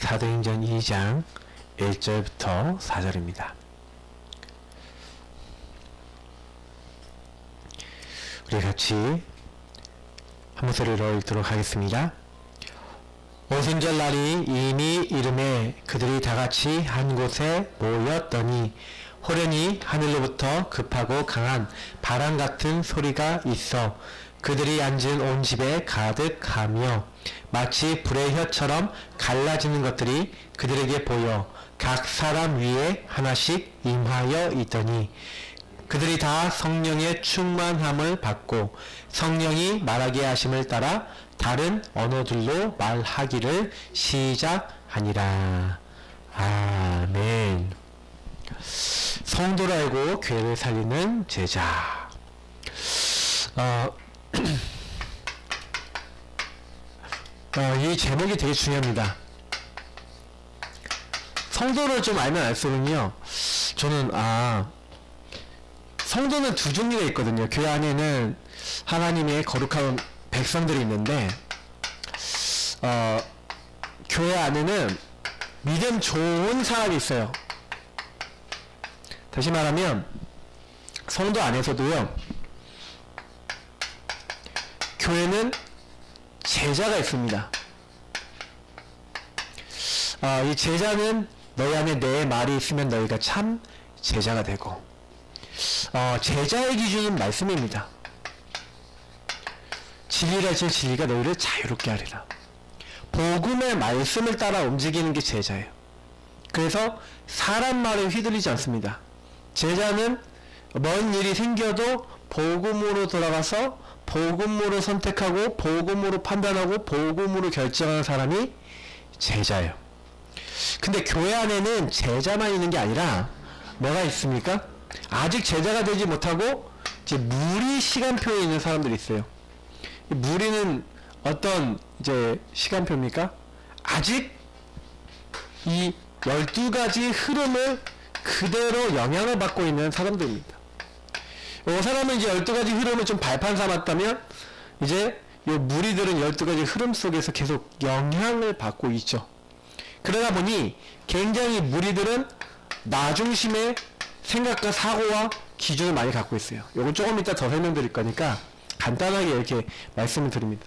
사도행전 2장 1절부터 4절입니다. 우리 같이 한 목소리로 읽도록 하겠습니다. 오순절 날이 이미 이름에 그들이 다같이 한 곳에 모였더니 호련히 하늘로부터 급하고 강한 바람 같은 소리가 있어 그들이 앉은 온 집에 가득하며 마치 불의 혀처럼 갈라지는 것들이 그들에게 보여 각 사람 위에 하나씩 임하여 있더니 그들이 다 성령의 충만함을 받고 성령이 말하게 하심을 따라 다른 언어들로 말하기를 시작하니라. 아멘. 성도를 알고 교회를 살리는 제자. 이 제목이 되게 중요합니다. 성도를 좀 알면 알수록요, 저는 성도는 두 종류가 있거든요. 교회 안에는 하나님의 거룩한 백성들이 있는데, 교회 안에는 믿음 좋은 사람이 있어요. 다시 말하면 성도 안에서도요, 교회는 제자가 있습니다. 이 제자는 너희 안에 내 말이 있으면 너희가 참 제자가 되고, 제자의 기준은 말씀입니다. 진리라 질 진리가 너희를 자유롭게 하리라. 복음의 말씀을 따라 움직이는 게 제자예요. 그래서 사람 말에 휘둘리지 않습니다. 제자는 먼 일이 생겨도 복음으로 돌아가서 복음으로 선택하고 복음으로 판단하고 복음으로 결정하는 사람이 제자예요. 근데 교회 안에는 제자만 있는 게 아니라 뭐가 있습니까? 아직 제자가 되지 못하고 이제 무리 시간표에 있는 사람들이 있어요. 무리는 어떤 이제 시간표입니까? 아직 이 12가지 흐름을 그대로 영향을 받고 있는 사람들입니다. 이 사람은 이제 12가지 흐름을 좀 발판 삼았다면 이제 이 무리들은 12가지 흐름 속에서 계속 영향을 받고 있죠. 그러다 보니 굉장히 무리들은 나 중심의 생각과 사고와 기준을 많이 갖고 있어요. 이건 조금 이따 더 설명드릴 거니까 간단하게 이렇게 말씀을 드립니다.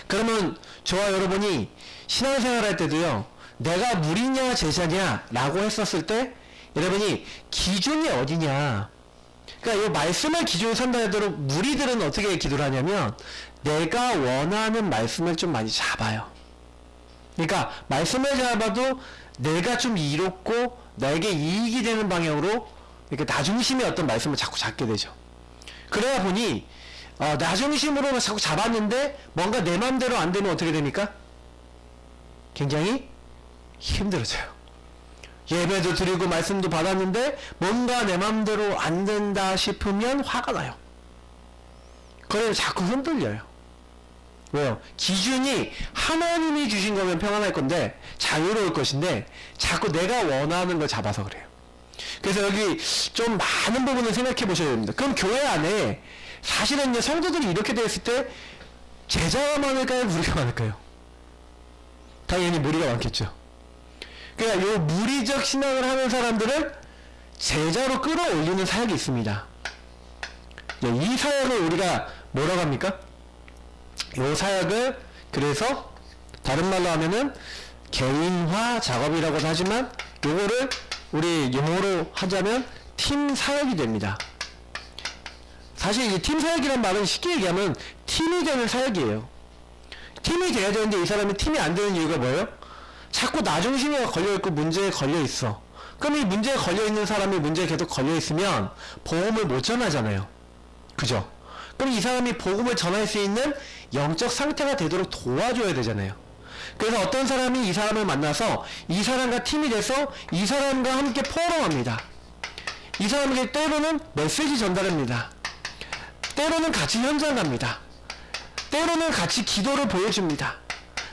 그러면 저와 여러분이 신앙생활 할 때도요, 내가 무리냐 제자냐 라고 했었을 때 여러분이 기준이 어디냐, 그러니까 이 말씀을 기준으로 산다 하도록 무리들은 어떻게 기도를 하냐면 내가 원하는 말씀을 좀 많이 잡아요. 그러니까 말씀을 잡아도 내가 좀 이롭고 나에게 이익이 되는 방향으로 이렇게 나 중심의 어떤 말씀을 자꾸 잡게 되죠. 그러다 보니 나 중심으로 자꾸 잡았는데 뭔가 내 맘대로 안 되면 어떻게 됩니까? 굉장히 힘들어져요. 예배도 드리고 말씀도 받았는데 뭔가 내 맘대로 안 된다 싶으면 화가 나요. 그래서 자꾸 흔들려요. 왜요? 기준이 하나님이 주신 거면 평안할 건데 자유로울 것인데 자꾸 내가 원하는 걸 잡아서 그래요. 그래서 여기 좀 많은 부분을 생각해 보셔야 됩니다. 그럼 교회 안에 사실은 이제 성도들이 이렇게 되었을 때 제자가 많을까요? 무리가 많을까요? 당연히 무리가 많겠죠. 그러니까 이 무리적 신앙을 하는 사람들은 제자로 끌어올리는 사역이 있습니다. 이 사역을 우리가 뭐라고 합니까? 이 사역을 그래서 다른 말로 하면은 개인화 작업이라고도 하지만 요거를 우리 용어로 하자면 팀 사역이 됩니다. 사실 이 팀 사역이란 말은 쉽게 얘기하면 팀이 되는 사역이에요. 팀이 돼야 되는데 이 사람이 팀이 안 되는 이유가 뭐예요? 자꾸 나 중심에 걸려있고 문제에 걸려있어. 그럼 이 문제에 걸려있는 사람이 문제에 계속 걸려있으면 복음을 못 전하잖아요. 그죠? 그럼 이 사람이 복음을 전할 수 있는 영적 상태가 되도록 도와줘야 되잖아요. 그래서 어떤 사람이 이 사람을 만나서 이 사람과 팀이 돼서 이 사람과 함께 포럼합니다. 이 사람에게 때로는 메시지 전달합니다. 때로는 같이 현장 갑니다. 때로는 같이 기도를 보여줍니다.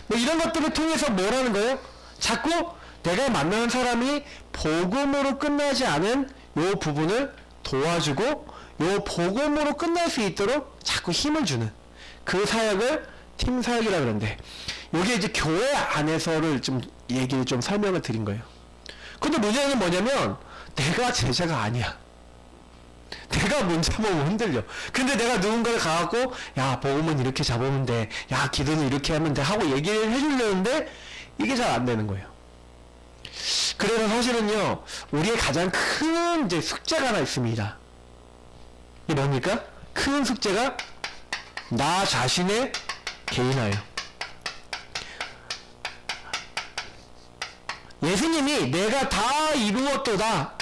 뭐 이런 것들을 통해서 뭘 하는 거예요? 자꾸 내가 만나는 사람이 복음으로 끝나지 않은 요 부분을 도와주고 요 복음으로 끝날 수 있도록 자꾸 힘을 주는 그 사역을 팀 사역이라 그러는데, 요게 이제 교회 안에서를 좀 얘기를 좀 설명을 드린 거예요. 근데 문제는 뭐냐면 내가 제자가 아니야. 내가 문 잡으면 흔들려. 근데 내가 누군가를 가갖고 야 복음은 이렇게 잡으면 돼, 야 기도는 이렇게 하면 돼 하고 얘기를 해주려는데 이게 잘 안 되는 거예요. 그래서 사실은요 우리의 가장 큰 이제 숙제가 하나 있습니다. 이게 뭡니까? 큰 숙제가 나 자신의 개인화예요. 예수님이 내가 다 이루었도다,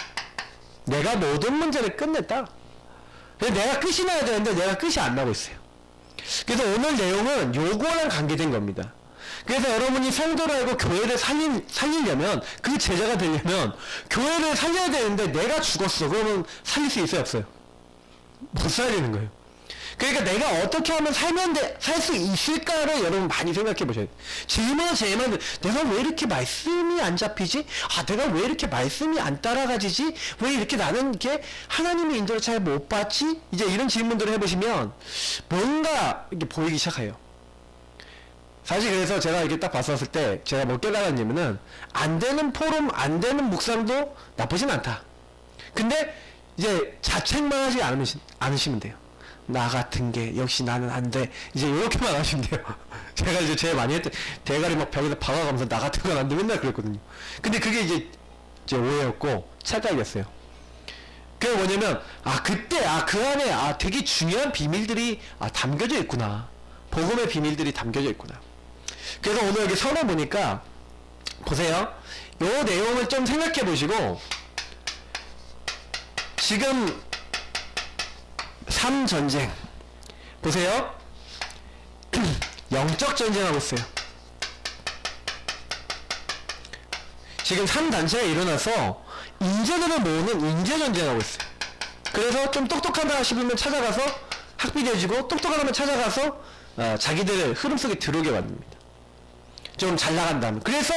내가 모든 문제를 끝냈다. 내가 끝이 나야 되는데 내가 끝이 안 나고 있어요. 그래서 오늘 내용은 요거랑 관계된 겁니다. 그래서 여러분이 성도를 알고 교회를 살리려면, 그 제자가 되려면 교회를 살려야 되는데 내가 죽었어. 그러면 살릴 수 있어요 없어요? 못 살리는 거예요. 그러니까 내가 어떻게 하면 살 수 있을까를 여러분 많이 생각해 보셔야 돼요. 제일만 내가 왜 이렇게 말씀이 안 잡히지? 아, 내가 왜 이렇게 말씀이 안 따라가지지? 왜 이렇게 나는 이렇게 하나님의 인도를 잘 못 받지? 이제 이런 질문들을 해보시면 뭔가 이렇게 보이기 시작해요. 사실 그래서 제가 이렇게 딱 봤었을 때 제가 뭐 깨달았냐면은 안 되는 포럼, 안 되는 묵상도 나쁘진 않다. 근데 이제 자책만 하지 않으시면 돼요. 나 같은 게 역시 나는 안 돼. 이제 이렇게만 하시면 돼요. 제가 이제 제일 많이 했던 대가리 막 벽에다 박아가면서 나 같은 건 안 돼 맨날 그랬거든요. 근데 그게 이제 오해였고 착각이었어요. 그게 뭐냐면 그때 그 안에 되게 중요한 비밀들이 담겨져 있구나. 복음의 비밀들이 담겨져 있구나. 그래서 오늘 여기 설을 보니까 보세요. 요 내용을 좀 생각해 보시고 지금 삼전쟁 보세요. 영적 전쟁하고 있어요. 지금 3단체가 일어나서 인재들을 모으는 인재전쟁하고 있어요. 그래서 좀 똑똑하다 싶으면 찾아가서 학비되어지고 똑똑하다면 찾아가서 자기들의 흐름 속에 들어오게 만듭니다. 좀 잘 나간다면. 그래서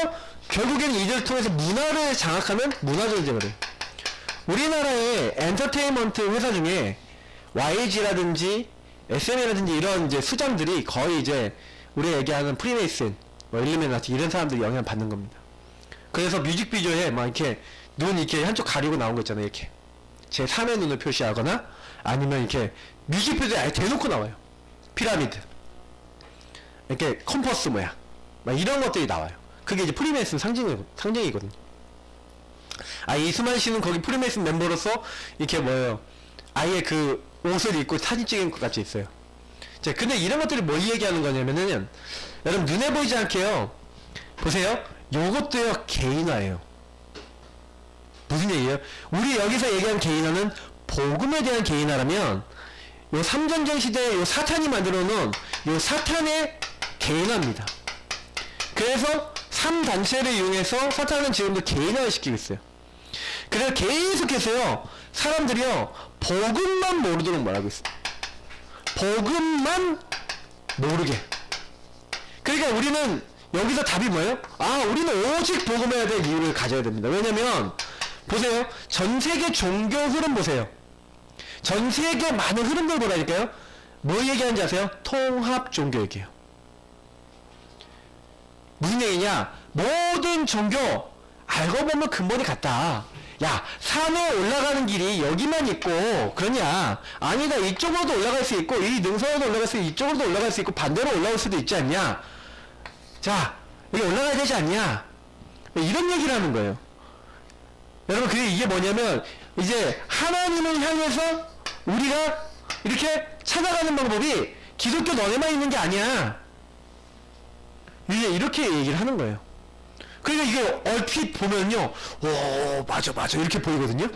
결국에는 이들을 통해서 문화를 장악하는 문화전쟁을 해요. 우리나라의 엔터테인먼트 회사 중에 YG라든지 SM이라든지 이런 이제 수장들이 거의 이제 우리가 얘기하는 프리메이슨, 일루미나티 이런 사람들이 영향을 받는 겁니다. 그래서 뮤직비디오에 막 이렇게 눈 이렇게 한쪽 가리고 나온 거 있잖아요. 이렇게 제 3의 눈을 표시하거나 아니면 이렇게 뮤직비디오에 아예 대놓고 나와요. 피라미드, 이렇게 컴퍼스 모양, 막 이런 것들이 나와요. 그게 이제 프리메이슨 상징이거든요. 이수만 씨는 거기 프리메이슨 멤버로서 이렇게 아예 그 옷을 입고 사진 찍은 것 같이 있어요. 자, 근데 이런 것들이 뭘 얘기하는 거냐면은 여러분 눈에 보이지 않게요. 보세요. 요것도요 개인화예요. 무슨 얘기예요? 우리 여기서 얘기한 개인화는 복음에 대한 개인화라면 요 삼전쟁 시대에 요 사탄이 만들어 놓은 요 사탄의 개인화입니다. 그래서 3단체를 이용해서 사탄은 지금도 개인화를 시키고 있어요. 그래서 계속해서요 사람들이요 복음만 모르도록 말하고 있어요. 복음만 모르게. 그러니까 우리는 여기서 답이 뭐예요? 우리는 오직 복음해야 될 이유를 가져야 됩니다. 왜냐면 보세요. 전 세계 종교 흐름 보세요. 전 세계 많은 흐름들 보라니까요. 뭐 얘기하는지 아세요? 통합 종교 얘기예요. 무슨 얘기냐? 모든 종교 알고 보면 근본이 같다. 야, 산에 올라가는 길이 여기만 있고 그러냐? 아니다, 이쪽으로도 올라갈 수 있고 이 능선으로도 올라갈 수 있고 이쪽으로도 올라갈 수 있고 반대로 올라올 수도 있지 않냐? 자, 여기 올라가야 되지 않냐? 이런 얘기를 하는 거예요. 여러분, 이게 뭐냐면 이제 하나님을 향해서 우리가 이렇게 찾아가는 방법이 기독교 너네만 있는 게 아니야. 이제 이렇게 얘기를 하는 거예요. 그러니까 이게 얼핏 보면요, 오, 맞아 이렇게 보이거든요.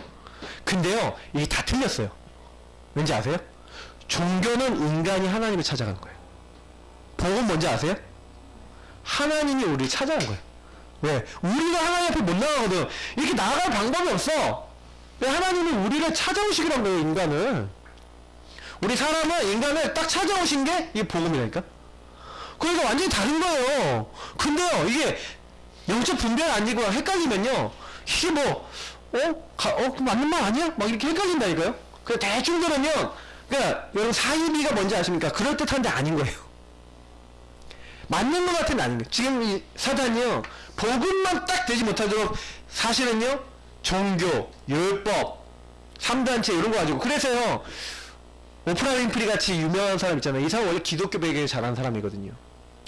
근데요, 이게 다 틀렸어요. 왠지 아세요? 종교는 인간이 하나님을 찾아간 거예요. 복음 뭔지 아세요? 하나님이 우리를 찾아간 거예요. 왜? 우리가 하나님 앞에 못 나가거든. 이렇게 나아갈 방법이 없어. 왜? 하나님이 우리를 찾아오시기란 거예요, 인간을. 우리 사람은 인간을 딱 찾아오신 게 이게 복음이라니까. 그러니까 완전히 다른 거예요. 근데요, 이게 영적 분별 아니고 헷갈리면요, 이게 맞는 말 아니야? 막 이렇게 헷갈린다니까요. 그 대충 들으면, 그러니까 여러분 사이비가 뭔지 아십니까? 그럴듯한데 아닌 거예요. 맞는 것 같은 아닌 거예요. 지금 이 사단이요, 복음만 딱 되지 못하도록 사실은요, 종교, 율법, 3단체 이런 거 가지고, 그래서요, 오프라 윈프리 같이 유명한 사람 있잖아요. 이 사람 원래 기독교 배경에 잘하는 사람이거든요.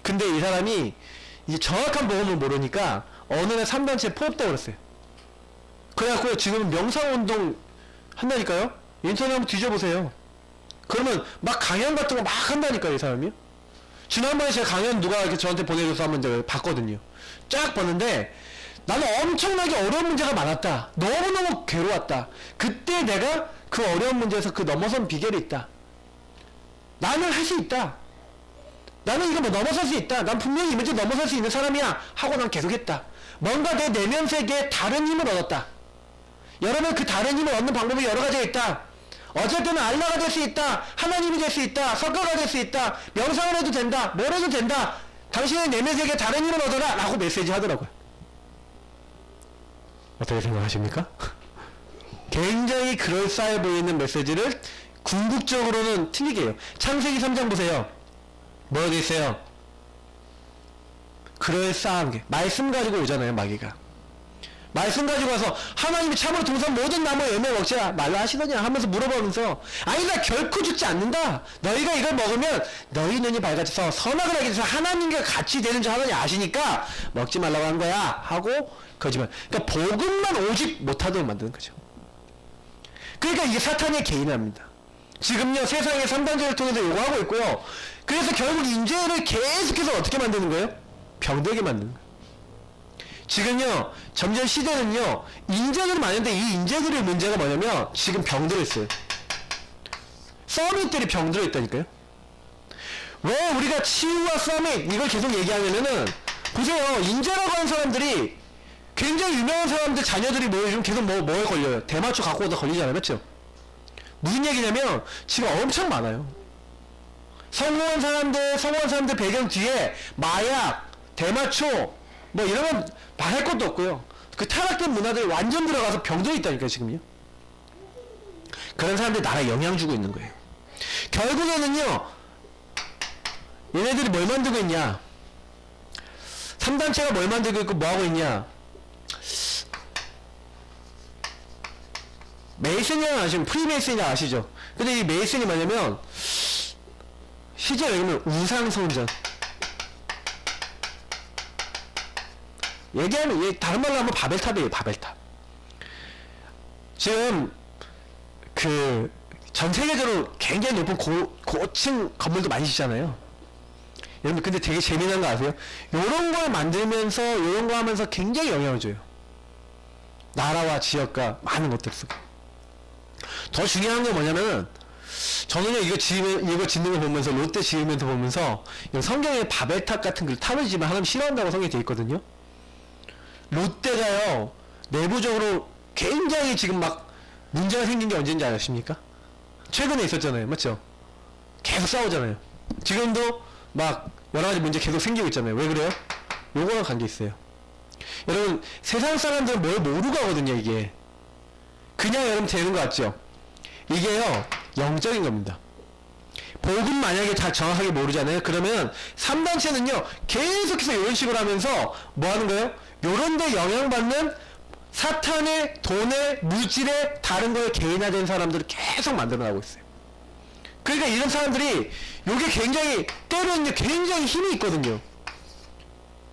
근데 이 사람이 이제 정확한 복음을 모르니까 어느 날 3단체에 포섭되고 그랬어요. 그래갖고 지금 명상운동 한다니까요? 인터넷 한번 뒤져보세요. 그러면 막 강연 같은 거 막 한다니까요, 이 사람이요? 지난번에 제가 강연 누가 이렇게 저한테 보내줘서 한번 제가 봤거든요. 쫙 봤는데 나는 엄청나게 어려운 문제가 많았다. 너무너무 괴로웠다. 그때 내가 그 어려운 문제에서 그 넘어선 비결이 있다. 나는 할 수 있다. 나는 이거 뭐 넘어설 수 있다. 난 분명히 이 문제 넘어설 수 있는 사람이야. 하고 난 계속했다. 뭔가 내 내면 세계에 다른 힘을 얻었다. 여러분, 그 다른 힘을 얻는 방법이 여러 가지가 있다. 어쩔 때는 알라가 될 수 있다. 하나님이 될 수 있다. 석가가 될 수 있다. 명상을 해도 된다. 뭘 해도 된다. 당신의 내면 세계에 다른 힘을 얻어라. 라고 메시지 하더라고요. 어떻게 생각하십니까? 굉장히 그럴싸해 보이는 메시지를 궁극적으로는 틀리게 해요. 창세기 3장 보세요. 뭐라고 있어요? 그럴싸한 게 말씀 가지고 오잖아요, 마귀가. 말씀 가지고 와서 하나님이 참으로 동산 모든 나무의 열매 먹지 말라 하시더냐 하면서 물어보면서, 아니 나 결코 죽지 않는다. 너희가 이걸 먹으면 너희 눈이 밝아져서 선악을 알게 돼서 하나님과 같이 되는 줄 하느냐 아시니까 먹지 말라고 한 거야 하고 거짓말. 그러니까 복음만 오직 못하도록 만드는 거죠. 그러니까 이게 사탄의 개인합니다. 지금요, 세상의 3단계를 통해서 요구하고 있고요. 그래서 결국 인재를 계속해서 어떻게 만드는 거예요? 병들게 만드는 거예요. 지금요, 점점 시대는요, 인재들이 많은데 이 인재들의 문제가 뭐냐면 지금 병들어 있어요. 서밋들이 병들어 있다니까요. 왜 우리가 치유와 서밋 이걸 계속 얘기하냐면은, 보세요, 인재라고 하는 사람들이 굉장히 유명한 사람들 자녀들이 뭐 요즘 계속 뭐에 걸려요? 대마초 갖고 오다 걸리잖아요, 맞죠? 무슨 얘기냐면 지금 엄청 많아요. 성공한 사람들 배경 뒤에 마약, 대마초 뭐 이러면 말할 것도 없고요. 그 타락된 문화들이 완전 들어가서 병들어 있다니까요, 지금요. 그런 사람들이 나라에 영향 주고 있는 거예요. 결국에는요, 얘네들이 뭘 만들고 있냐? 3단체가 뭘 만들고 있고 뭐 하고 있냐? 메이슨이랑 아시면 프리메이슨이랑 아시죠? 근데 이 메이슨이 뭐냐면 실제로 얘기하면 우상성전. 얘기하면 다른 말로 하면 바벨탑이에요, 바벨탑. 지금 그 전 세계적으로 굉장히 높은 고층 건물도 많이 짓잖아요. 여러분, 근데 되게 재미난 거 아세요? 요런 걸 만들면서 요런 거 하면서 굉장히 영향을 줘요. 나라와 지역과 많은 것들 쓰고. 더 중요한 게 뭐냐면은, 저는요, 이거 짓는 거 보면서, 롯데 지으면서 보면서, 성경에 바벨탑 같은 걸 탑을 지면 하나님 싫어한다고 성경에 돼 있거든요. 롯데가요, 내부적으로 굉장히 지금 막 문제가 생긴 게 언제인지 아십니까? 최근에 있었잖아요. 맞죠? 계속 싸우잖아요. 지금도 막 여러 가지 문제 계속 생기고 있잖아요. 왜 그래요? 요거랑 관계 있어요. 여러분, 세상 사람들은 뭘 모르고 하거든요, 이게. 그냥 여러분 되는 거 같죠? 이게요, 영적인 겁니다. 복음 만약에 다 정확하게 모르잖아요. 그러면 3단체는요, 계속해서 이런 식으로 하면서 뭐 하는 거예요? 요런 데 영향받는 사탄의 돈의 물질의 다른 거에 개인화된 사람들을 계속 만들어 나가고 있어요. 그러니까 이런 사람들이 요게 굉장히 때로는 굉장히 힘이 있거든요.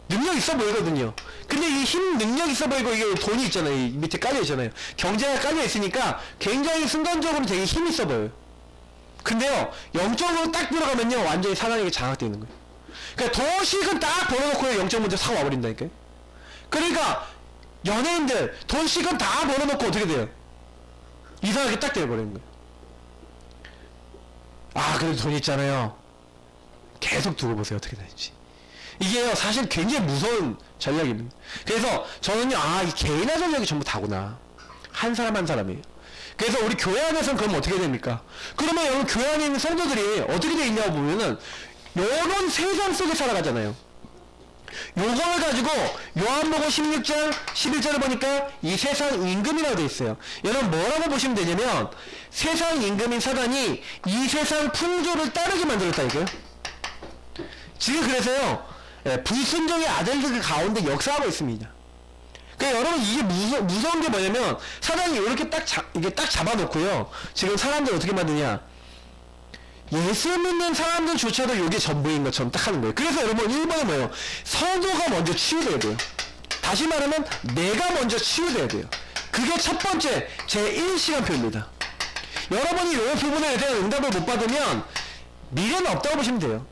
능력 있어 보이거든요. 근데 이 힘, 능력 있어 보이고 이게 돈이 있잖아요. 이 밑에 깔려 있잖아요. 경제가 깔려 있으니까 굉장히 순간적으로 되게 힘이 있어 보여요. 근데요, 영적으로 딱 들어가면요, 완전히 사단에게 장악되어 있는 거예요. 그러니까 더 실컷 딱 벌어놓고 영적 문제 사고 와버린다니까요. 그러니까 연예인들 돈 실컷 다 벌어놓고 어떻게 돼요? 이상하게 딱 되어버리는 거예요. 아, 그래도 돈 있잖아요. 계속 두고 보세요, 어떻게 되는지. 이게요, 사실 굉장히 무서운 전략입니다. 그래서 저는요, 이 개인화 전략이 전부 다구나. 한 사람 한 사람이에요. 그래서 우리 교회 안에서는 그럼 어떻게 됩니까? 그러면 여러분, 교회 안에 있는 성도들이 어떻게 돼 있냐고 보면은 요런 세상 속에 살아가잖아요. 요거를 가지고 요한복음 16장 11절을 보니까 이 세상 임금이라고 되어 있어요. 여러분, 뭐라고 보시면 되냐면 세상 임금인 사단이 이 세상 풍조를 따르게 만들었다니까요. 지금 그래서요, 불순종의 아들들 가운데 역사하고 있습니다. 그러니까 여러분 이게 무서운 게 뭐냐면 사단이 이렇게 이게 딱 잡아놓고요. 지금 사람들 어떻게 만드냐? 예수 믿는 사람들조차도 이게 전부인 것처럼 딱 하는 거예요. 그래서 여러분 1번은 뭐예요? 성도가 먼저 치유돼야 돼요. 다시 말하면 내가 먼저 치유돼야 돼요. 그게 첫 번째 제 1시간표입니다. 여러분이 이 부분에 대한 응답을 못 받으면 미래는 없다고 보시면 돼요.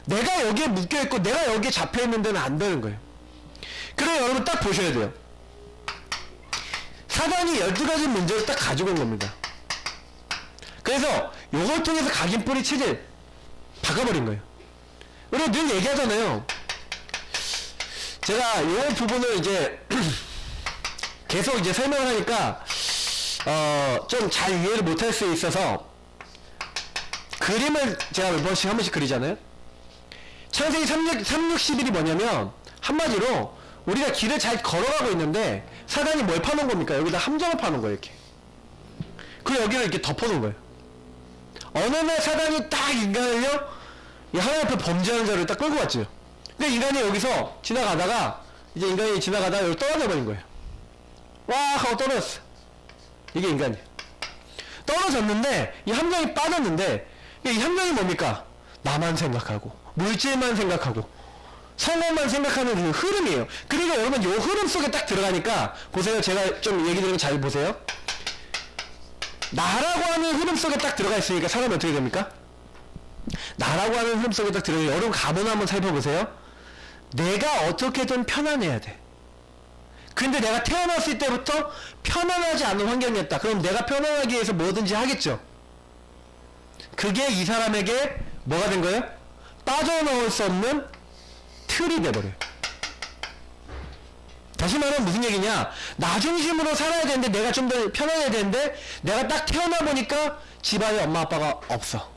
내가 여기에 묶여있고 내가 여기에 잡혀있는 데는 안 되는 거예요. 그래 여러분 딱 보셔야 돼요. 사단이 12가지 문제를 딱 가지고 온 겁니다. 그래서 요걸 통해서 각인뿌리 체질 바꿔버린 거예요. 그리고 늘 얘기하잖아요. 제가 요 부분을 이제 계속 이제 설명을 하니까 좀 잘 이해를 못할 수 있어서 그림을 제가 몇 번씩 한 번씩 그리잖아요. 창세기 360일이 뭐냐면 한마디로 우리가 길을 잘 걸어가고 있는데 사단이 뭘 파놓은 겁니까? 여기다 함정을 파놓은 거예요. 이렇게. 그리고 여기를 이렇게 덮어놓은 거예요. 어느 날 사단이 딱 인간을요, 이 하나님 앞에 범죄하는 자를 딱 끌고 왔죠. 근데 인간이 여기서 지나가다가 이제 인간이 지나가다가 여기 떨어져 버린 거예요. 와 하고 떨어졌어. 이게 인간이에요. 떨어졌는데 이 함정이 빠졌는데 이 함정이 뭡니까? 나만 생각하고 물질만 생각하고 성공만 생각하는 그 흐름이에요. 그리고 여러분 이 흐름 속에 딱 들어가니까 보세요. 제가 좀 얘기 드리면 잘 보세요. 나라고 하는 흐름 속에 딱 들어가 있으니까 사람이 어떻게 됩니까? 나라고 하는 흐름 속에 딱 들어가요. 여러분 가문 한번 살펴보세요. 내가 어떻게든 편안해야 돼. 근데 내가 태어났을 때부터 편안하지 않은 환경이었다. 그럼 내가 편안하기 위해서 뭐든지 하겠죠. 그게 이 사람에게 뭐가 된 거예요? 빠져나올 수 없는 틀이 돼버려요. 다시 말하면 무슨 얘기냐? 나 중심으로 살아야 되는데 내가 좀 더 편안해야 되는데 내가 딱 태어나 보니까 집안에 엄마 아빠가 없어.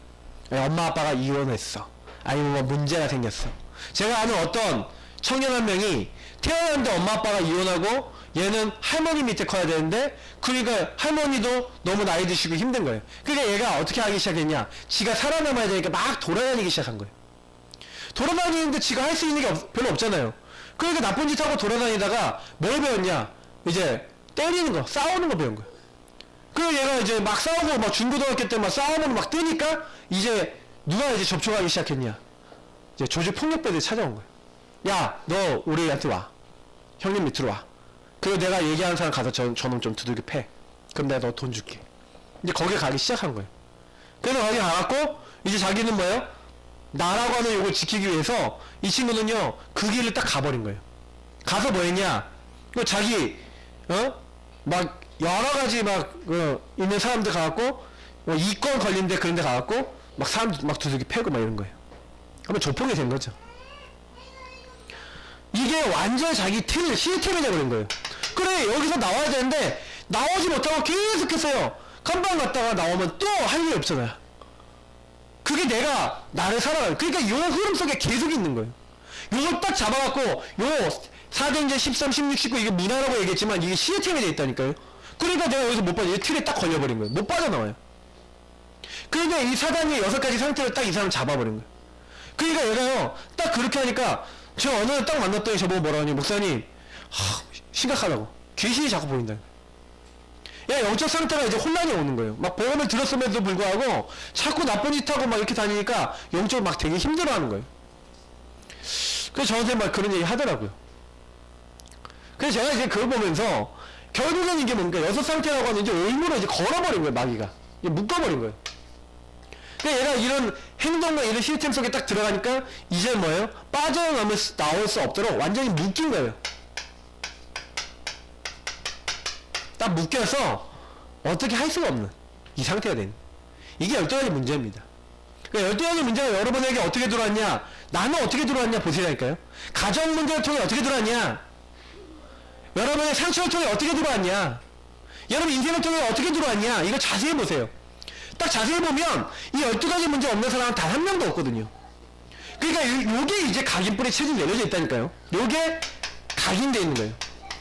엄마 아빠가 이혼했어. 아니면 뭐 문제가 생겼어. 제가 아는 어떤 청년 한 명이 태어났는데 엄마 아빠가 이혼하고 얘는 할머니 밑에 커야 되는데 그러니까 할머니도 너무 나이 드시고 힘든 거예요. 그러니까 얘가 어떻게 하기 시작했냐? 지가 살아남아야 되니까 막 돌아다니기 시작한 거예요. 돌아다니는데 지가 할 수 있는 게 별로 없잖아요. 그러니까 나쁜 짓 하고 돌아다니다가 뭘 배웠냐? 이제 때리는 거, 싸우는 거 배운 거예요. 그리고 얘가 이제 막 싸우고 막 중고등학교 때 막 싸우면 막 뜨니까 이제 누가 이제 접촉하기 시작했냐? 이제 조직폭력배들이 찾아온 거예요. 야, 너 우리한테 와. 형님 밑으로 와. 그리고 내가 얘기하는 사람 가서 저놈 좀 두들겨 패. 그럼 내가 너 돈 줄게. 이제 거기에 가기 시작한 거예요. 그래서 거기 가갖고 이제 자기는 뭐예요? 나라고 하는 요걸 지키기 위해서 이 친구는요 그 길을 딱 가버린 거예요. 가서 뭐 했냐? 자기 막 여러가지 막 있는 사람들 가갖고 이권 걸린데 그런데 가갖고 막 사람들 막 두들겨 패고 막 이런 거예요. 그러면 조폭이 된 거죠. 이게 완전 자기 틀 시스템이 돼버린 거예요. 그래 여기서 나와야 되는데 나오지 못하고 계속해서요 간방 갔다가 나오면 또 할 일이 없잖아요. 그게 내가 나를 살아가요. 그러니까 요 흐름 속에 계속 있는 거예요. 요걸 딱 잡아갖고 요 사도행전 13, 16, 19 이게 문화라고 얘기했지만 이게 시스템이 돼 있다니까요. 그러니까 내가 여기서 못 빠져. 이 틀에 딱 걸려버린 거예요. 못 빠져나와요. 그러니까 이 사단이 6가지 상태로 딱 이 사람 잡아버린 거예요. 그러니까 얘가요 딱 그렇게 하니까 저 어느 날 딱 만났더니 저보고 뭐라 하니 목사님 심각하다고 귀신이 자꾸 보인다. 야 영적 상태가 이제 혼란이 오는 거예요. 막 복음을 들었음에도 불구하고 자꾸 나쁜 짓 하고 막 이렇게 다니니까 영적으로 막 되게 힘들어하는 거예요. 그래서 저한테 막 그런 얘기 하더라고요. 그래서 제가 이제 그걸 보면서 결국은 이게 뭔가 여섯 상태라고 하는 이제 올무로 이제 걸어버린 거예요. 마귀가 이제 묶어버린 거예요. 그러니까 얘가 이런 행동과 이런 시스템 속에 딱 들어가니까 이제 뭐예요? 나올 수 없도록 완전히 묶인 거예요. 딱 묶여서 어떻게 할 수가 없는 이 상태가 된 이게 12가지 문제입니다. 그러니까 12가지 문제가 여러분에게 어떻게 들어왔냐? 나는 어떻게 들어왔냐 보시라니까요. 가정 문제를 통해 어떻게 들어왔냐? 여러분의 상처를 통해 어떻게 들어왔냐? 여러분 인생을 통해 어떻게 들어왔냐? 이거 자세히 보세요. 딱 자세히 보면 이 12가지 문제 없는 사람은 단 한 명도 없거든요. 그러니까 요게 이제 각인뿌리 체질 내려져 있다니까요. 요게 각인되어 있는 거예요.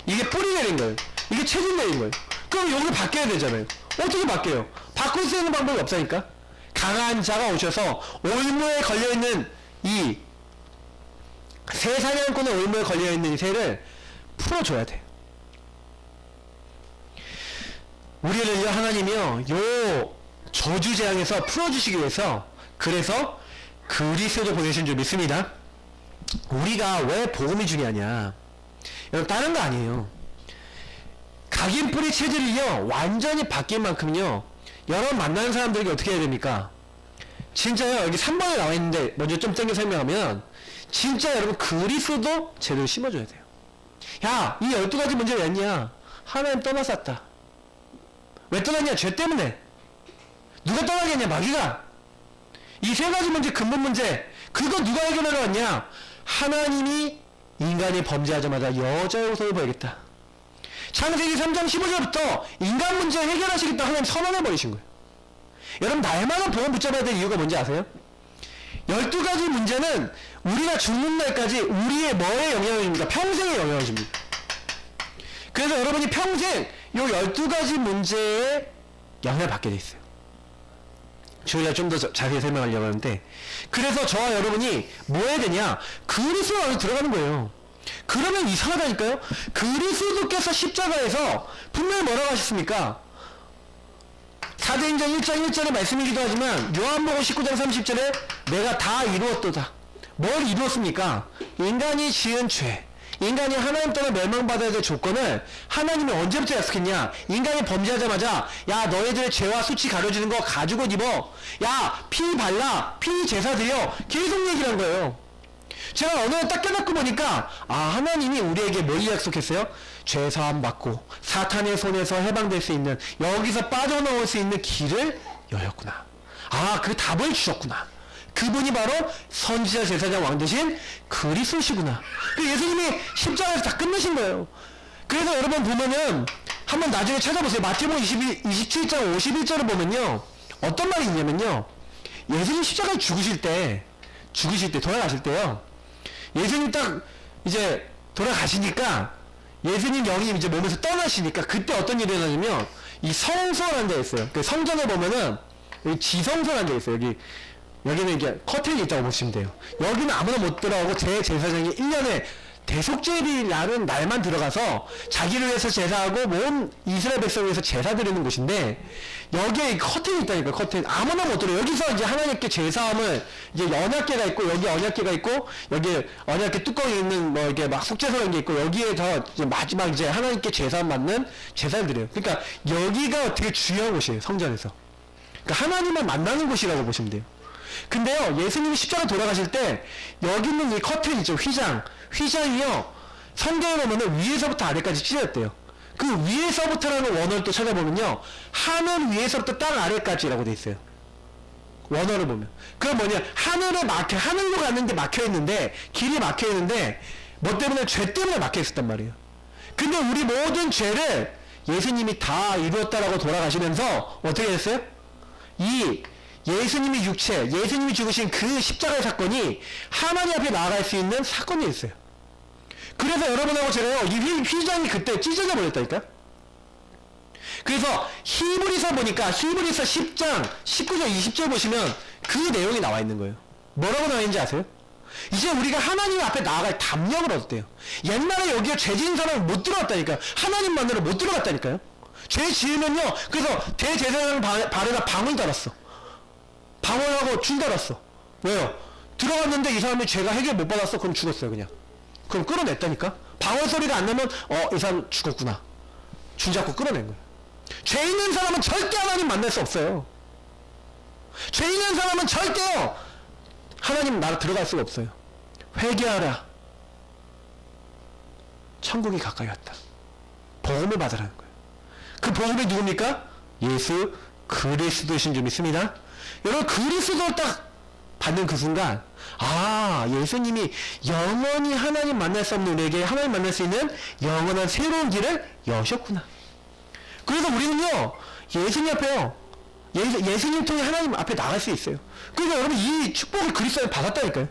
이게 뿌리 내린 거예요. 이게 체질 내린 거예요. 그럼 요게 바뀌어야 되잖아요. 어떻게 바뀌어요? 바꿀 수 있는 방법이 없으니까 강한 자가 오셔서 올무에 걸려있는 이 새 사냥꾼의 올무에 걸려있는 이 새를 풀어줘야 돼. 우리를요, 하나님이요, 요 저주재앙에서 풀어주시기 위해서, 그래서 그리스도 보내신 줄 믿습니다. 우리가 왜 복음이 중요하냐? 여러분, 다른 거 아니에요. 각인뿌리 체질이요, 완전히 바뀐 만큼요, 여러분 만나는 사람들에게 어떻게 해야 됩니까? 진짜요, 여기 3번에 나와 있는데, 먼저 좀 땡겨 설명하면, 진짜 여러분 그리스도 제대로 심어줘야 돼요. 야, 이 12가지 문제 왜냐? 하나님 떠났었다. 왜 떠났냐? 죄 때문에. 누가 떠나겠냐? 마귀가. 이 3가지 문제, 근본 문제, 그거 누가 해결하러 왔냐? 하나님이 인간이 범죄하자마자 여자의 손을 보이겠다. 창세기 3장 15절부터 인간 문제 해결하시겠다 하나님 선언해버리신 거예요. 여러분, 날마다 복음 붙잡아야 될 이유가 뭔지 아세요? 12가지 문제는 우리가 죽는 날까지 우리의 뭐에 영향을 줍니까? 평생에 영향을 줍니다. 그래서 여러분이 평생 요 12가지 문제에 영향을 받게 돼 있어요. 저희가 좀 더 자세히 설명하려고 하는데, 그래서 저와 여러분이 뭐 해야 되냐? 그리스도 안에 들어가는 거예요. 그러면 이상하다니까요? 그리스도께서 십자가에서 분명히 뭐라고 하셨습니까? 사도행전 1장 1절의 말씀이기도 하지만 요한복음 19장 30절에 내가 다 이루었도다. 뭘 이루었습니까? 인간이 지은 죄, 인간이 하나님 떠나 멸망받아야 될 조건을 하나님이 언제부터 약속했냐? 인간이 범죄하자마자 야, 너희들의 죄와 수치 가려지는 거 가지고 입어. 야, 피 발라. 피 제사 드려. 계속 얘기를 한 거예요. 제가 어느 날 딱 깨닫고 보니까 하나님이 우리에게 뭘 약속했어요? 죄사함 받고 사탄의 손에서 해방될 수 있는, 여기서 빠져나올 수 있는 길을 열렸구나. 그 답을 주셨구나. 그분이 바로 선지자, 제사장, 왕 대신 그리스도시구나. 예수님이 십자가에서 다 끝내신 거예요. 그래서 여러분 보면은 한번 나중에 찾아보세요. 마태복음 27장 51절을 보면요, 어떤 말이 있냐면요, 예수님 십자가에 죽으실 때 돌아가실 때요, 예수님 딱 이제 돌아가시니까, 예수님 영이 이제 몸에서 떠나시니까 그때 어떤 일이 일어나냐면, 이 성소라는 데 있어요. 그 성전에 보면은 여기 지성소라는 데 있어요. 여기는 이게 커튼이 있다고 보시면 돼요. 여기는 아무나 못 들어가고 제사장이 1년에 대속죄일이라는 날만 들어가서 자기를 위해서 제사하고 온 이스라엘 백성을 위해서 제사 드리는 곳인데, 여기에 커튼이 있다니까. 커튼 아무나 못 들어. 여기서 이제 하나님께 제사함을, 이제 언약궤가 있고, 여기 언약궤가 있고, 여기 언약궤 뚜껑이 있는 뭐 이게 막 속죄소라는 게 있고, 여기에서 이제 마지막 이제 하나님께 제사함 받는 제사를 드려요. 그러니까 여기가 되게 중요한 곳이에요, 성전에서. 그러니까 하나님만 만나는 곳이라고 보시면 돼요. 근데요, 예수님이 십자가 돌아가실 때 여기 있는 이 커튼 있죠, 휘장이요, 성경에 보면은 위에서부터 아래까지 찢어졌대요. 그 위에서부터라는 원어를 또 찾아보면요, 하늘 위에서부터 땅 아래까지라고 돼 있어요. 원어를 보면. 그럼 뭐냐, 하늘로 갔는데 막혀있는데, 길이 막혀있는데, 뭐 때문에? 죄 때문에 막혀있었단 말이에요. 근데 우리 모든 죄를 예수님이 다 이루었다라고 돌아가시면서 어떻게 됐어요? 예수님이 예수님이 죽으신 그 십자가의 사건이 하나님 앞에 나아갈 수 있는 사건이 있어요. 그래서 여러분하고 제가요, 이 휘장이 그때 찢어져 버렸다니까? 그래서 히브리서 보니까, 히브리서 10장 19절 20절 보시면 그 내용이 나와 있는 거예요. 뭐라고 나와 있는지 아세요? 이제 우리가 하나님 앞에 나아갈 담력을 얻었대요. 옛날에 여기에 죄 지은 사람은 못 들어갔다니까요. 하나님만으로 못 들어갔다니까요. 죄 지으면요, 그래서 대제사장 발에다 방울 달았어. 방울하고 줄 달았어. 왜요? 들어갔는데 이 사람이 죄가 해결 못 받았어. 그럼 죽었어요, 그냥. 그럼 끌어냈다니까? 방울 소리가 안 나면, 이 사람 죽었구나. 줄 잡고 끌어낸 거예요. 죄 있는 사람은 절대 하나님 만날 수 없어요. 죄 있는 사람은 절대요, 하나님 나라 들어갈 수가 없어요. 회개하라. 천국이 가까이 왔다. 복음을 받으라는 거예요. 그 복음이 누굽니까? 예수 그리스도이신 줄 믿습니다. 여러분, 그리스도를 딱 받는 그 순간, 예수님이 영원히 하나님 만날 수 없는 우리에게 하나님 만날 수 있는 영원한 새로운 길을 여셨구나. 그래서 우리는요, 예수님 앞에요, 예수님 통해 하나님 앞에 나갈 수 있어요. 그러니까 여러분, 이 축복을 그리스도에 받았다니까요.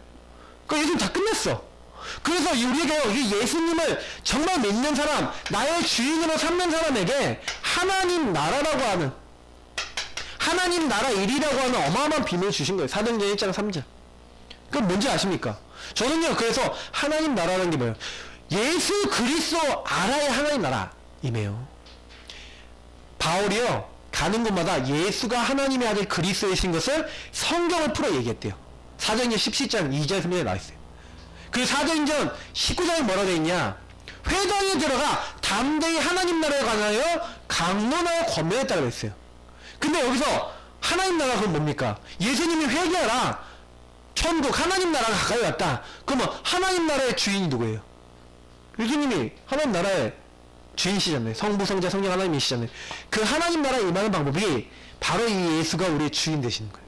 그러니까 예수님 다 끝냈어. 그래서 우리에게요, 이 예수님을 정말 믿는 사람, 나의 주인으로 삼는 사람에게 하나님 나라라고 하는, 하나님 나라 일이라고 하는 어마어마한 비밀을 주신 거예요. 사도행전 1장 3절. 그럼 뭔지 아십니까? 저는요, 그래서 하나님 나라라는 게 뭐예요? 예수 그리스도 알아야 하나님 나라 임해요. 바울이요, 가는 곳마다 예수가 하나님의 아들 그리스도이신 것을 성경을 풀어 얘기했대요. 사도행전 17장 2절 3절에 나와있어요. 그 사도행전 19장에 뭐라고 되어 있냐? 회당에 들어가 담대히 하나님 나라에 관하여 강론하여 권면했다고 했어요. 근데 여기서 하나님 나라가 그럼 뭡니까? 예수님이 회개하라, 천국 하나님 나라가 가까이 왔다. 그러면 하나님 나라의 주인이 누구예요? 예수님이 하나님 나라의 주인이시잖아요. 성부 성자 성령 하나님이시잖아요. 그 하나님 나라에 임하는 방법이 바로 이 예수가 우리의 주인 되시는 거예요.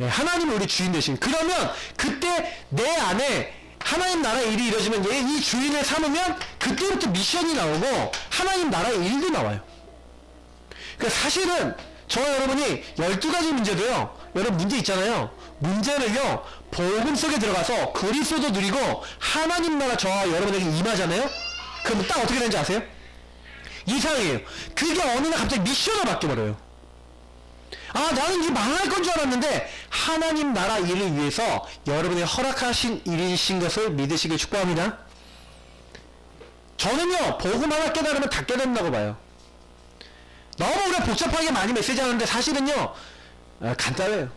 예, 하나님이 우리 주인 되시는. 그러면 그때 내 안에 하나님 나라의 일이 이루어지면 이 주인을 삼으면 그때부터 미션이 나오고 하나님 나라의 일도 나와요. 그러니까 사실은 저와 여러분이 12가지 문제도요, 여러분 문제 있잖아요. 문제를요, 복음 속에 들어가서 그리스도도 누리고 하나님 나라 저와 여러분에게 임하잖아요. 그럼 딱 어떻게 되는지 아세요? 이상해요. 그게 어느 날 갑자기 미션을 바뀌어버려요. 아, 나는 이게 망할 건 줄 알았는데 하나님 나라 일을 위해서 여러분이 허락하신 일이신 것을 믿으시길 축복합니다. 저는요, 복음 하나 깨달으면 다 깨닫는다고 봐요. 너무 우리가 복잡하게 많이 메시지 하는데 사실은요, 간단해요.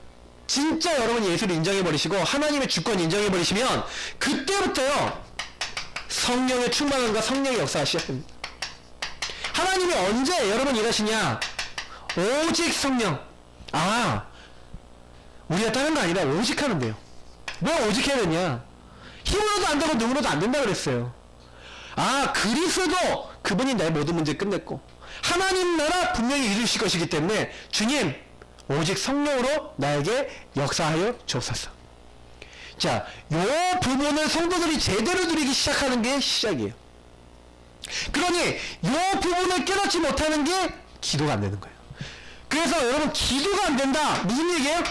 진짜 여러분이 예수를 인정해버리시고 하나님의 주권 인정해버리시면 그때부터요, 성령의 충만함과 성령의 역사가 시작됩니다. 하나님이 언제 여러분 일하시냐? 오직 성령. 아, 우리가 다른 거 아니라 오직 하면 돼요. 왜 오직 해야 되냐? 힘으로도 안 되고 능으로도 안 된다 그랬어요. 아, 그리스도 그분이 나의 모든 문제 끝냈고 하나님 나라 분명히 이루실 것이기 때문에 주님, 오직 성령으로 나에게 역사하여 주옵소서. 자, 요 부분을 성도들이 제대로 누리기 시작하는 게 시작이에요. 그러니 요 부분을 깨닫지 못하는 게 기도가 안 되는 거예요. 그래서 여러분, 기도가 안 된다. 무슨 얘기예요?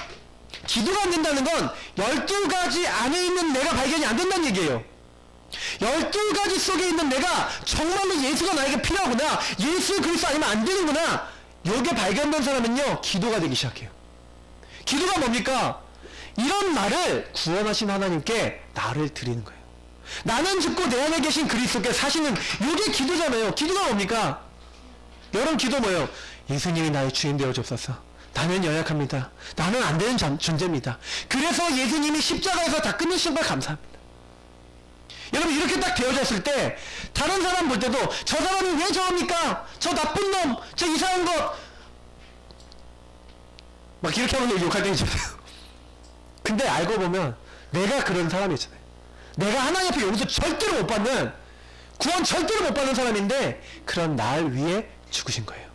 기도가 안 된다는 건 12가지 안에 있는 내가 발견이 안 된다는 얘기예요. 12가지 속에 있는 내가 정말로 예수가 나에게 필요하구나, 예수 그리스도 아니면 안 되는구나, 요게 발견된 사람은요, 기도가 되기 시작해요. 기도가 뭡니까? 이런 나를 구원하신 하나님께 나를 드리는 거예요. 나는 죽고 내 안에 계신 그리스도께 사시는, 요게 기도잖아요. 기도가 뭡니까? 여러분, 기도 뭐예요? 예수님이 나의 주인 되어 주옵소서. 나는 연약합니다. 나는 안 되는 존재입니다. 그래서 예수님이 십자가에서 다 끝내신 걸 감사합니다. 여러분, 이렇게 딱 되어졌을 때 다른 사람 볼 때도 저 사람이 왜 저럽니까? 저 나쁜 놈, 저 이상한 거, 막 이렇게 하면 욕할 때 있잖아요. 근데 알고 보면 내가 그런 사람이잖아요. 내가 하나님 앞에 용서 절대로 못 받는, 구원 절대로 못 받는 사람인데 그런 날 위해 죽으신 거예요.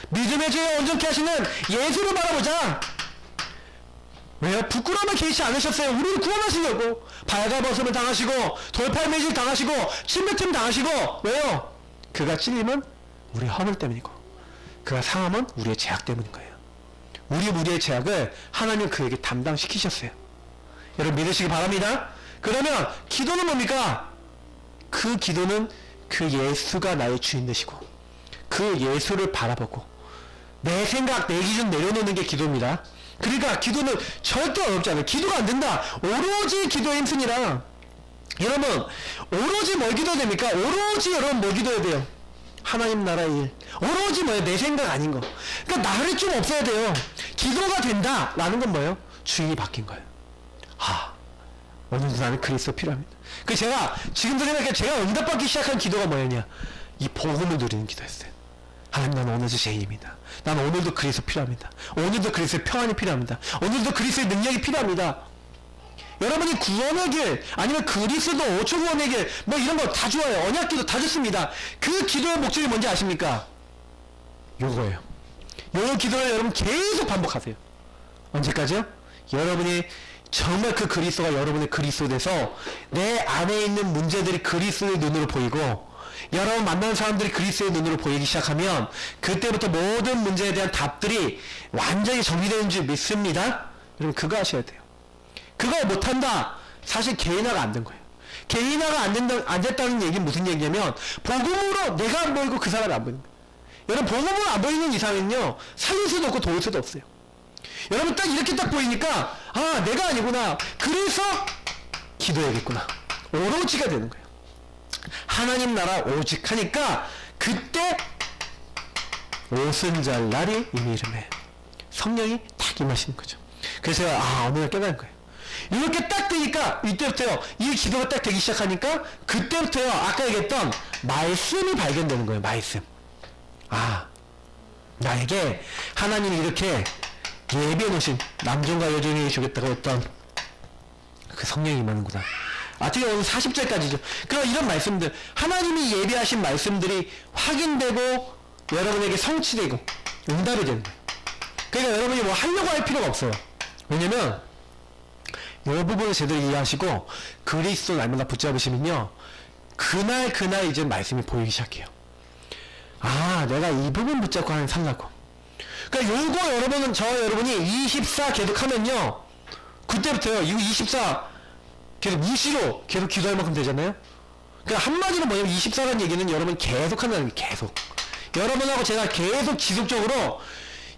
믿음의 죄에 온전케 하시는 예수를 바라보자. 왜요? 부끄러움을 개의치 않으셨어요. 우리를 구원하시려고. 발가벗음을 당하시고 돌팔매질 당하시고 침뱉음 당하시고. 왜요? 그가 찔림은 우리의 허물 때문이고 그가 상함은 우리의 죄악 때문인 거예요. 우리의 죄악을 하나님 그에게 담당시키셨어요. 여러분, 믿으시기 바랍니다. 그러면 기도는 뭡니까? 그 기도는 그 예수가 나의 주인 되시고 그 예수를 바라보고 내 생각, 내 기준 내려놓는 게 기도입니다. 그러니까 기도는 절대 어렵지 않아요. 기도가 안 된다. 오로지 기도에 힘쓰니라. 여러분, 오로지 뭘 기도해야 됩니까? 오로지 여러분 뭘 기도해야 돼요? 하나님 나라의 일. 오로지 뭐예요? 내 생각 아닌 거. 그러니까 나를 좀 없애야 돼요. 기도가 된다라는 건 뭐예요? 주인이 바뀐 거예요. 아, 오늘도 나는 그리스도 필요합니다. 그 제가 지금도 생각해, 제가 응답받기 시작한 기도가 뭐였냐? 이 복음을 누리는 기도였어요. 하나님, 나는 오늘도 죄인입니다. 나는 오늘도 그리스도 필요합니다. 오늘도 그리스도의 평안이 필요합니다. 오늘도 그리스도의 능력이 필요합니다. 여러분이 구원의 길, 아니면 그리스도 5초 구원의 길, 뭐 이런 거 다 좋아요. 언약기도 다 좋습니다. 그 기도의 목적이 뭔지 아십니까? 요거예요. 요 기도를 여러분 계속 반복하세요. 언제까지요? 여러분이 정말 그 그리스도가 여러분의 그리스도 돼서 내 안에 있는 문제들이 그리스도의 눈으로 보이고 여러분 만나는 사람들이 그리스도의 눈으로 보이기 시작하면 그때부터 모든 문제에 대한 답들이 완전히 정리되는 줄 믿습니다. 여러분, 그거 하셔야 돼요. 그거 못한다. 사실 개인화가 안 된 거예요. 개인화가 안 됐다는 얘기는 무슨 얘기냐면 복음으로 내가 안 보이고 그 사람이 안 보이는 거예요. 여러분, 복음으로 안 보이는 이상은요, 살릴 수도 없고 도울 수도 없어요. 여러분, 딱 이렇게 딱 보이니까 아, 내가 아니구나. 그래서 기도해야겠구나. 오로지가 되는 거예요. 하나님 나라 오직 하니까 그때 오순절 날이 이미 이름에 성령이 딱 임하시는 거죠. 그래서 제가 어느 날 깨달은 거예요. 이렇게 딱 되니까 이때부터요, 이 기도가 딱 되기 시작하니까 그때부터요, 아까 얘기했던 말씀이 발견되는 거예요. 말씀. 나에게 하나님이 이렇게 예비해 놓으신 남종과 여종에게 주겠다고 했던 그 성령이 임하는구나. 어떻게 보면 40절까지죠. 그럼 이런 말씀들, 하나님이 예비하신 말씀들이 확인되고 여러분에게 성취되고 응답이 되는 거예요. 그러니까 여러분이 뭐 하려고 할 필요가 없어요. 왜냐면 이 부분을 제대로 이해하시고 그리스도 날마다 붙잡으시면요, 그날 이제 말씀이 보이기 시작해요. 내가 이 부분 붙잡고 하는 살라고. 그러니까 요거 여러분이 24 계속 하면요, 그때부터요, 이거 24 계속 무시로 계속 기도할 만큼 되잖아요. 그러니까 한마디로 뭐냐면 24라는 얘기는 여러분 계속 한다는 게, 계속 여러분하고 제가 계속 지속적으로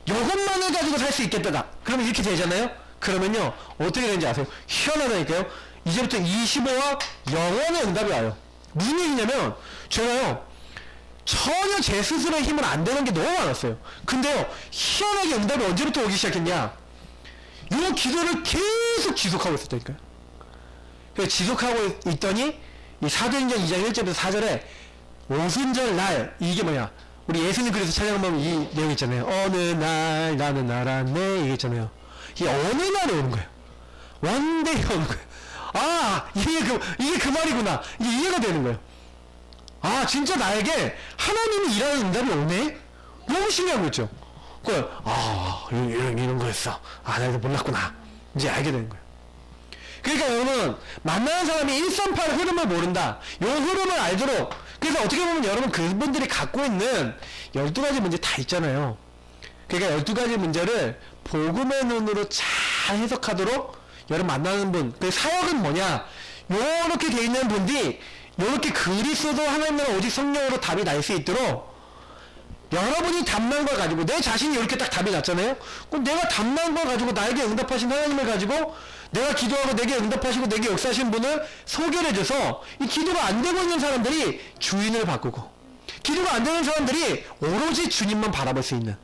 요것만을 가지고 살 수 있겠다. 그러면 이렇게 되잖아요. 그러면요, 어떻게 되는지 아세요? 희한하다니까요. 이제부터 25와 영원의 응답이 와요. 무슨 얘기냐면, 제가요, 전혀 제 스스로의 힘은 안 되는 게 너무 많았어요. 근데요, 희한하게 응답이 언제부터 오기 시작했냐? 이 기도를 계속 지속하고 있었다니까요. 그래서 지속하고 있더니, 이 사도행전 2장 1절부터 4절에 오순절 날, 이게 뭐야? 우리 예수님 그래서 찬양하면 이 내용 있잖아요. 어느 날 나는 알았네, 이게 있잖아요. 이게 어느 날에 오는 거예요. 원데이 오는 거예요. 이게 그 말이구나. 이게 이해가 되는 거예요. 진짜 나에게 하나님이 일하는 응답이 오네? 너무 신기한 거 있죠? 이런 거였어. 나 이거 몰랐구나. 이제 알게 되는 거예요. 그러니까 여러분, 만나는 사람이 138 흐름을 모른다. 요 흐름을 알도록, 그래서 어떻게 보면 여러분 그분들이 갖고 있는 12가지 문제 다 있잖아요. 그러니까 12가지 문제를 복음의 눈으로 잘 해석하도록 여러분 만나는 분, 그 사역은 뭐냐? 요렇게 돼 있는 분들이 요렇게 그리스도 하나님 나라 오직 성령으로 답이 날 수 있도록, 여러분이 답난 걸 가지고, 내 자신이 이렇게 딱 답이 났잖아요? 그럼 내가 답난 걸 가지고 나에게 응답하신 하나님을 가지고 내가 기도하고 내게 응답하시고 내게 역사하신 분을 소개를 해줘서 이 기도가 안 되고 있는 사람들이 주인을 바꾸고, 기도가 안 되는 사람들이 오로지 주님만 바라볼 수 있는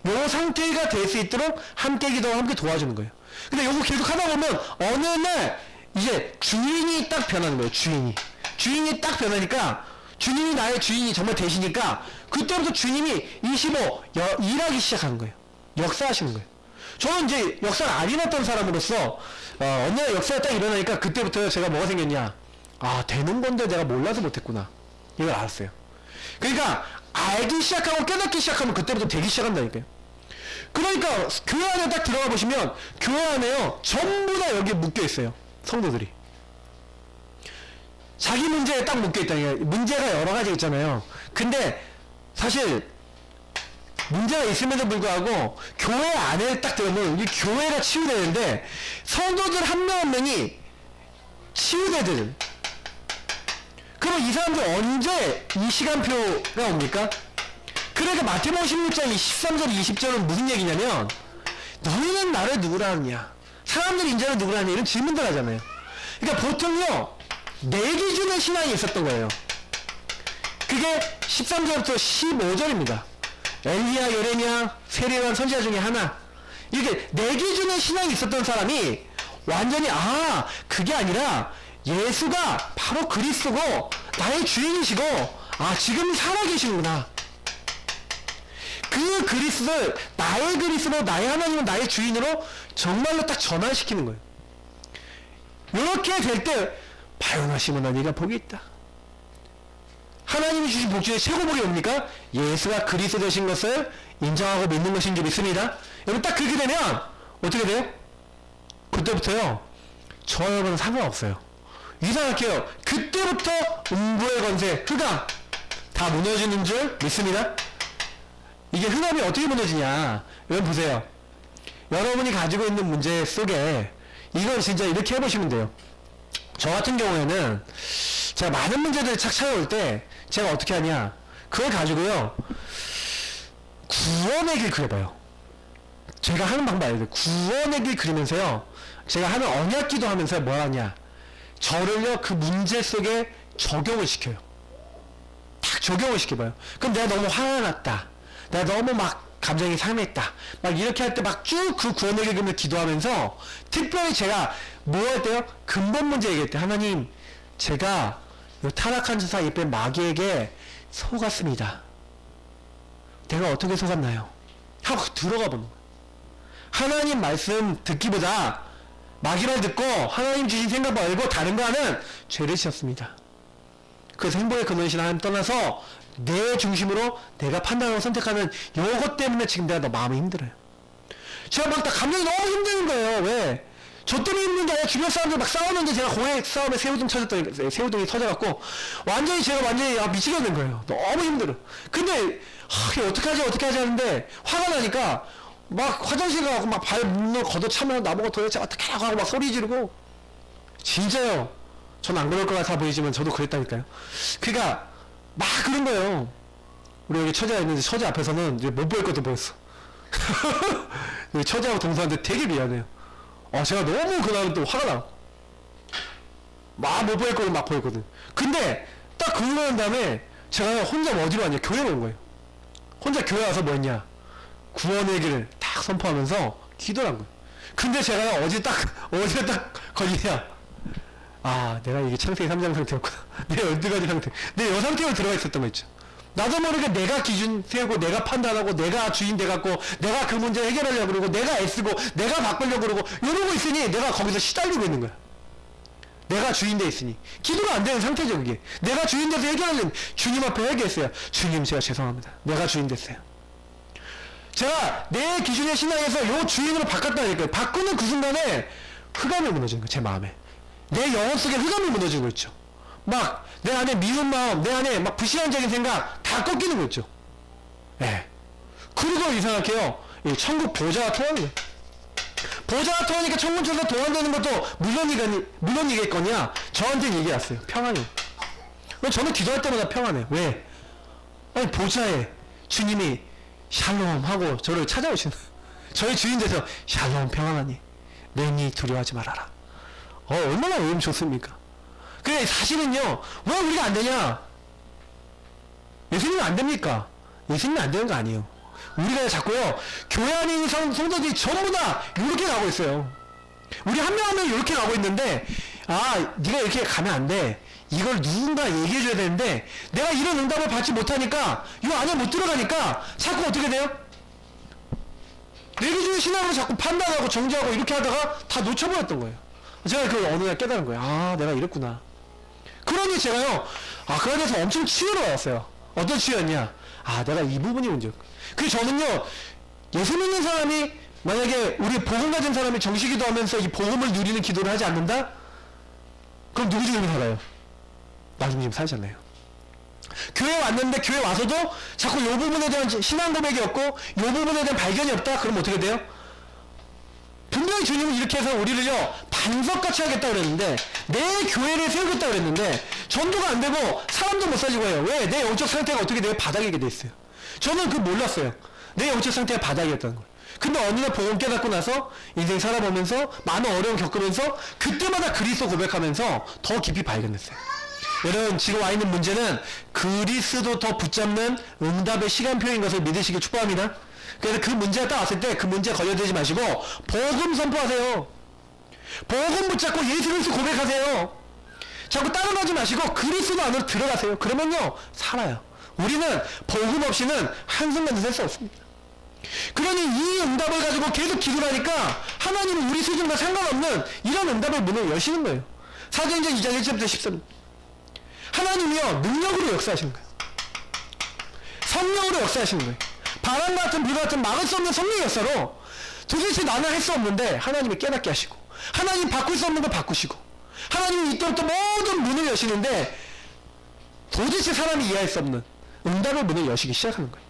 요 상태가 될 수 있도록 함께 기도하고 함께 도와주는 거예요. 근데 요거 계속 하다 보면 어느 날 이제 주인이 딱 변하는 거예요. 주인이 딱 변하니까, 주님이 나의 주인이 정말 되시니까 그때부터 주님이 25 일하기 시작하는 거예요. 역사하시는 거예요. 저는 이제 역사를 안 일어났던 사람으로서 어느 날 역사가 딱 일어나니까 그때부터 제가 뭐가 생겼냐, 되는 건데 내가 몰라서 못했구나, 이걸 알았어요. 그러니까 알기 시작하고 깨닫기 시작하면 그때부터 되기 시작한다니까요. 그러니까 교회 안에 딱 들어가 보시면 교회 안에요, 전부 다 여기에 묶여 있어요. 성도들이 자기 문제에 딱 묶여 있다니까요. 문제가 여러 가지 있잖아요. 근데 사실 문제가 있음에도 불구하고 교회 안에 딱 들어오면 이 교회가 치유되는데, 성도들 한 명 한 명이 치유되는, 그럼 이 사람들 언제 이 시간표가 옵니까? 그러니까 마태복음 16장 13절 20절은 무슨 얘기냐면, 너희는 나를 누구라 하느냐, 사람들이 인자를 누구라 하느냐, 이런 질문들 하잖아요. 그러니까 보통요, 내 기준의 신앙이 있었던 거예요. 그게 13절부터 15절입니다. 엘리야, 예레미야, 세례요한 선지자 중에 하나, 이렇게 내 기준의 신앙이 있었던 사람이 완전히 그게 아니라 예수가 바로 그리스도고 나의 주인이시고 지금 살아계시는구나, 그 그리스도를 나의 그리스도, 나의 하나님은 나의 주인으로 정말로 딱 전환시키는 거예요. 이렇게 될 때 바요나 시몬아, 네가 복이 있다. 하나님이 주신 복 중에 최고 복이 뭡니까? 예수가 그리스도 되신 것을 인정하고 믿는 것인 줄 믿습니다. 여러분 딱 그렇게 되면 어떻게 돼요? 그때부터요, 저 여러분은 상관없어요. 이상하게요, 그때부터 음부의 권세, 흑암 다 무너지는 줄 믿습니다. 이게 흑암이 어떻게 무너지냐, 여러분 보세요. 여러분이 가지고 있는 문제 속에 이걸 진짜 이렇게 해보시면 돼요. 저 같은 경우에는 제가 많은 문제들이 착 찾아올 때 제가 어떻게 하냐, 그걸 가지고요, 구원의 길 그려봐요. 제가 하는 방법 알려드려요. 구원의 길 그리면서요, 제가 하는 언약 기도 하면서 뭐 하냐, 저를요 그 문제 속에 적용을 시켜요. 딱 적용을 시켜봐요. 그럼 내가 너무 화가 났다, 내가 너무 막 감정이 상했다, 막 이렇게 할 때 막 쭉 그 구원의 기금을 기도하면서 특별히 제가 뭐 할 때요? 근본 문제 얘기할 때, 하나님 제가 이 타락한 자사 옆에 마귀에게 속았습니다. 내가 어떻게 속았나요? 하고 들어가 보는 거예요. 하나님 말씀 듣기보다 마귀를 듣고 하나님 주신 생각 말고 다른 거 하는 죄를 지었습니다. 그래서 행복의 근원이신 하나님 떠나서 내 중심으로 내가 판단하고 선택하는 요것 때문에 지금 내가 너무 마음이 힘들어요. 제가 막 다 감정이 너무 힘드는 거예요. 왜? 저 때문에 힘든 게 아니라 주변 사람들 막 싸우는데 제가 공회 싸움에 새우등이 터져갖고 완전히 제가 완전히 미치겠는 거예요. 너무 힘들어. 근데 이게 어떡하지 하는데 화가 나니까 막 화장실 가고 막 발 문을 걷어차면 나보고 도대체 어떻게 하고 막 소리 지르고. 진짜요. 전 안 그럴 것 같아 보이지만 저도 그랬다니까요. 그러니까 막 그런 거예요. 우리 여기 처제가 있는데 처제 앞에서는 이제 못 보일 것도 보였어. 처제하고 동서한테 되게 미안해요. 제가 너무 그날은 또 화가 나. 막 못 보일 거는 막 보였거든. 근데 딱 그러고 난 다음에 제가 혼자 어디로 왔냐? 교회로 온 거예요. 혼자 교회 와서 뭐 했냐? 구원의 길을 딱 선포하면서 기도를 한 거예요. 근데 제가 어디가 딱 걸리냐? 내가 이게 창세기 3장 상태였구나. 내 12가지 상태. 내 요 상태로 들어가 있었던 거 있죠. 나도 모르게 내가 기준 세우고, 내가 판단하고, 내가 주인 돼갖고, 내가 그 문제 해결하려고 그러고, 내가 애쓰고, 내가 바꾸려고 그러고, 이러고 있으니 내가 거기서 시달리고 있는 거야. 내가 주인 돼 있으니. 기도가 안 되는 상태죠, 그게. 내가 주인 돼서 해결하려면 주님 앞에 회개했어요. 주님, 제가 죄송합니다. 내가 주인 됐어요. 제가 내 기준의 신앙에서 요 주인으로 바꿨다니까요. 바꾸는 그 순간에 흑암이 무너지는 거예요, 제 마음에. 내 영혼 속에 흑암이 무너지는 거 있죠. 막 내 안에 미운 마음, 내 안에 막 불신앙적인 생각 다 꺾이는 거 있죠. 예. 그리고 이상하게요, 이 천국 보좌가 통하는 거예요. 보좌가 통하니까 천국에서 동원되는 것도 물론이겠거냐, 저한테는 얘기 왔어요. 평안이에요. 저는 기도할 때마다 평안해요. 왜? 아니 보좌에 주님이 샬롬 하고 저를 찾아오시는 거예요. 저희 주인 돼서 샬롬 평안하니 내니 두려워하지 말아라. 얼마나 의미 좋습니까? 그래, 사실은요, 왜 우리가 안 되냐? 예수님은 안 됩니까? 예수님은 안 되는 거 아니에요. 우리가 자꾸요, 교회 안에 있는 성도들이 전부 다 이렇게 가고 있어요. 우리 한 명 한 명 이렇게 가고 있는데, 네가 이렇게 가면 안 돼. 이걸 누군가 얘기해줘야 되는데, 내가 이런 응답을 받지 못하니까, 이 안에 못 들어가니까, 자꾸 어떻게 돼요? 내 기준의 신앙으로 자꾸 판단하고 정죄하고 이렇게 하다가 다 놓쳐버렸던 거예요. 제가 그 어느 날 깨달은 거예요. 내가 이랬구나. 그러니 제가요, 그 안에서 엄청 치유를 받았어요. 어떤 치유였냐? 내가 이 부분이 문제였고. 그래서 저는요, 예수 믿는 사람이 만약에 우리 복음 가진 사람이 정식기도 하면서 이 복음을 누리는 기도를 하지 않는다? 그럼 누구 중심으로 살아요? 나 중심 살잖아요. 교회 왔는데 교회 와서도 자꾸 요 부분에 대한 신앙 고백이 없고 요 부분에 대한 발견이 없다? 그럼 어떻게 돼요? 분명히 주님은 이렇게 해서 우리를요, 반석같이 하겠다 그랬는데, 내 교회를 세우겠다 그랬는데, 전도가 안 되고, 사람도 못 살리고 해요. 왜? 내 영적 상태가 어떻게 돼요? 바닥이게 돼 있어요. 저는 그걸 몰랐어요. 내 영적 상태가 바닥이었다는 걸. 근데 어느 날 복음 깨닫고 나서, 인생 살아보면서, 많은 어려움 겪으면서, 그때마다 그리스도 고백하면서, 더 깊이 발견했어요. 여러분, 지금 와 있는 문제는, 그리스도 더 붙잡는 응답의 시간표인 것을 믿으시길 축복합니다. 그래서 그 문제가 딱 왔을 때 그 문제에 걸려들지 마시고 복음 선포하세요. 복음 붙잡고 예수 그리스도 고백하세요. 자꾸 따라가지 마시고 그리스도 안으로 들어가세요. 그러면요, 살아요. 우리는 복음 없이는 한순간도 살 수 없습니다. 그러니 이 응답을 가지고 계속 기도를 하니까 하나님은 우리 수준과 상관없는 이런 응답의 문을 여시는 거예요. 사도행전 2장 1절부터 13절. 하나님이요, 능력으로 역사하시는 거예요. 성령으로 역사하시는 거예요. 바람 같은 불 같은 막을 수 없는 성령의 역사로 도대체 나는 할 수 없는데 하나님이 깨닫게 하시고, 하나님 바꿀 수 없는 걸 바꾸시고, 하나님이 이때부터 모든 문을 여시는데 도대체 사람이 이해할 수 없는 응답의 문을 여시기 시작하는 거예요.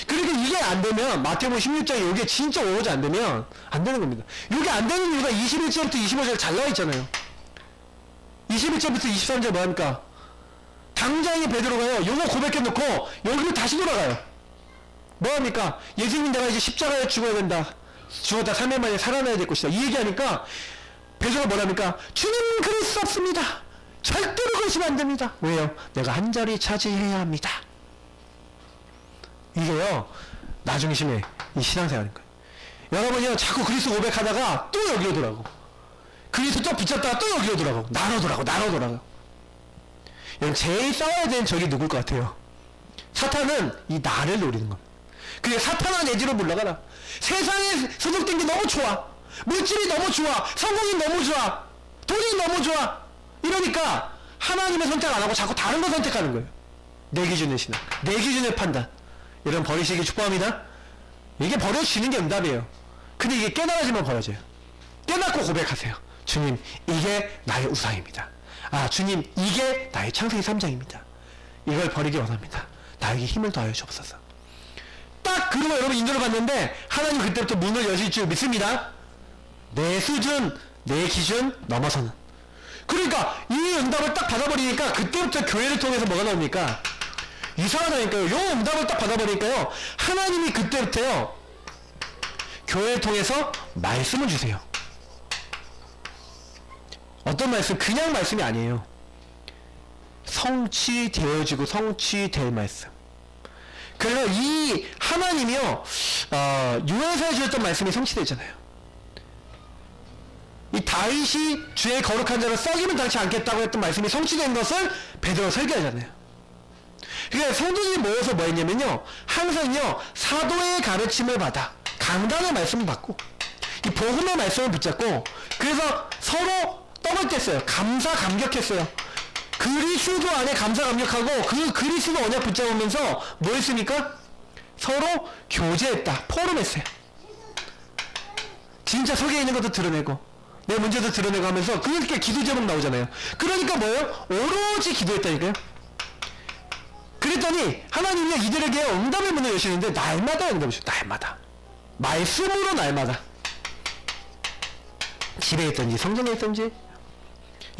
그러니까 이게 안 되면 마태복음 16장에 이게 진짜 오로지 안 되면 안 되는 겁니다. 이게 안 되는 이유가 21절부터 25절 잘 나와 있잖아요. 21절부터 23절 뭐합니까? 당장에 베드로가요, 요거 고백해 놓고 여기로 다시 돌아가요. 뭐합니까? 예수님, 내가 이제 십자가에 죽어야 된다. 죽었다 3일 만에 살아나야 될 것이다. 이 얘기하니까 베드로가 뭐랍니까? 주님 그럴 수 없습니다. 절대로 그러시면 안 됩니다. 왜요? 내가 한 자리 차지해야 합니다. 이게요, 나중심의 이 신앙생활인 거예요. 여러분이요, 자꾸 그리스도 고백하다가 또 여기 오더라고. 그리스도 또 붙잡다가 또 여기 오더라고. 나로 오더라고. 여러분, 제일 싸워야 되는 적이 누굴 것 같아요? 사탄은 이 나를 노리는 겁니다. 그게 사탄아 내 뒤로 물러가라. 세상에 소속된 게 너무 좋아. 물질이 너무 좋아. 성공이 너무 좋아. 돈이 너무 좋아. 이러니까 하나님의 선택 안 하고 자꾸 다른 거 선택하는 거예요. 내 기준의 신앙, 내 기준의 판단. 이런 버리시기 축복합니다. 이게 버려지는 게 응답이에요. 근데 이게 깨달아지면 버려져요. 깨닫고 고백하세요. 주님, 이게 나의 우상입니다. 아, 주님, 이게 나의 창세기 3장입니다. 이걸 버리기 원합니다. 나에게 힘을 더하여 주옵소서. 딱 그러고 여러분 인도를 받는데 하나님 그때부터 문을 여실 줄 믿습니다. 내 수준, 내 기준 넘어서는. 그러니까 이 응답을 딱 받아버리니까 그때부터 교회를 통해서 뭐가 나옵니까? 이상하다니까요. 요 응답을 딱 받아버리니까요, 하나님이 그때부터요 교회를 통해서 말씀을 주세요. 어떤 말씀? 그냥 말씀이 아니에요. 성취되어지고 성취될 말씀. 그래서 이 하나님이요, 유에서 해주셨던 말씀이 성취되잖아요. 이 다윗이 주의 거룩한 자를 썩이면 당치 않겠다고 했던 말씀이 성취된 것을 베드로가 설교하잖아요. 그러니까 성도들이 모여서 뭐 했냐면요, 항상요 사도의 가르침을 받아 강단의 말씀을 받고 이 복음의 말씀을 붙잡고, 그래서 서로 떡을 뗐어요. 감격했어요. 그리스도 안에 감격하고 그 그리스도 언약 붙잡으면서 뭐 했습니까? 서로 교제했다. 포럼했어요. 진짜 속에 있는 것도 드러내고 내 문제도 드러내고 하면서 그렇게 기도 제목 나오잖아요. 그러니까 뭐예요? 오로지 기도했다니까요. 그랬더니 하나님이 이들에게 응답의 문을 여시는데 날마다 응답을 주셔. 날마다. 말씀으로 날마다. 집에 있든지 성전에 있든지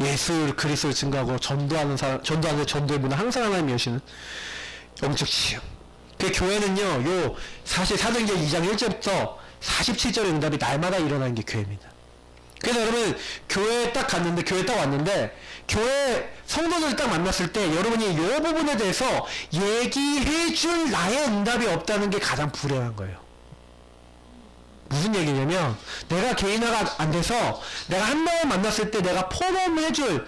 예수 그리스도를 증거하고 전도하는 사람, 전도의 문을 항상 하나님이 여시는 영적치요. 그 교회는요, 요 사실 사도행전 2장 1절부터 47절의 응답이 날마다 일어나는 게 교회입니다. 그래서 여러분 교회에 딱 갔는데, 교회에 딱 왔는데, 교회 성도들 딱 만났을 때 여러분이 이 부분에 대해서 얘기해줄 나의 응답이 없다는 게 가장 불행한 거예요. 무슨 얘기냐면, 내가 개인화가 안 돼서 내가 한 명을 만났을 때 내가 포럼해줄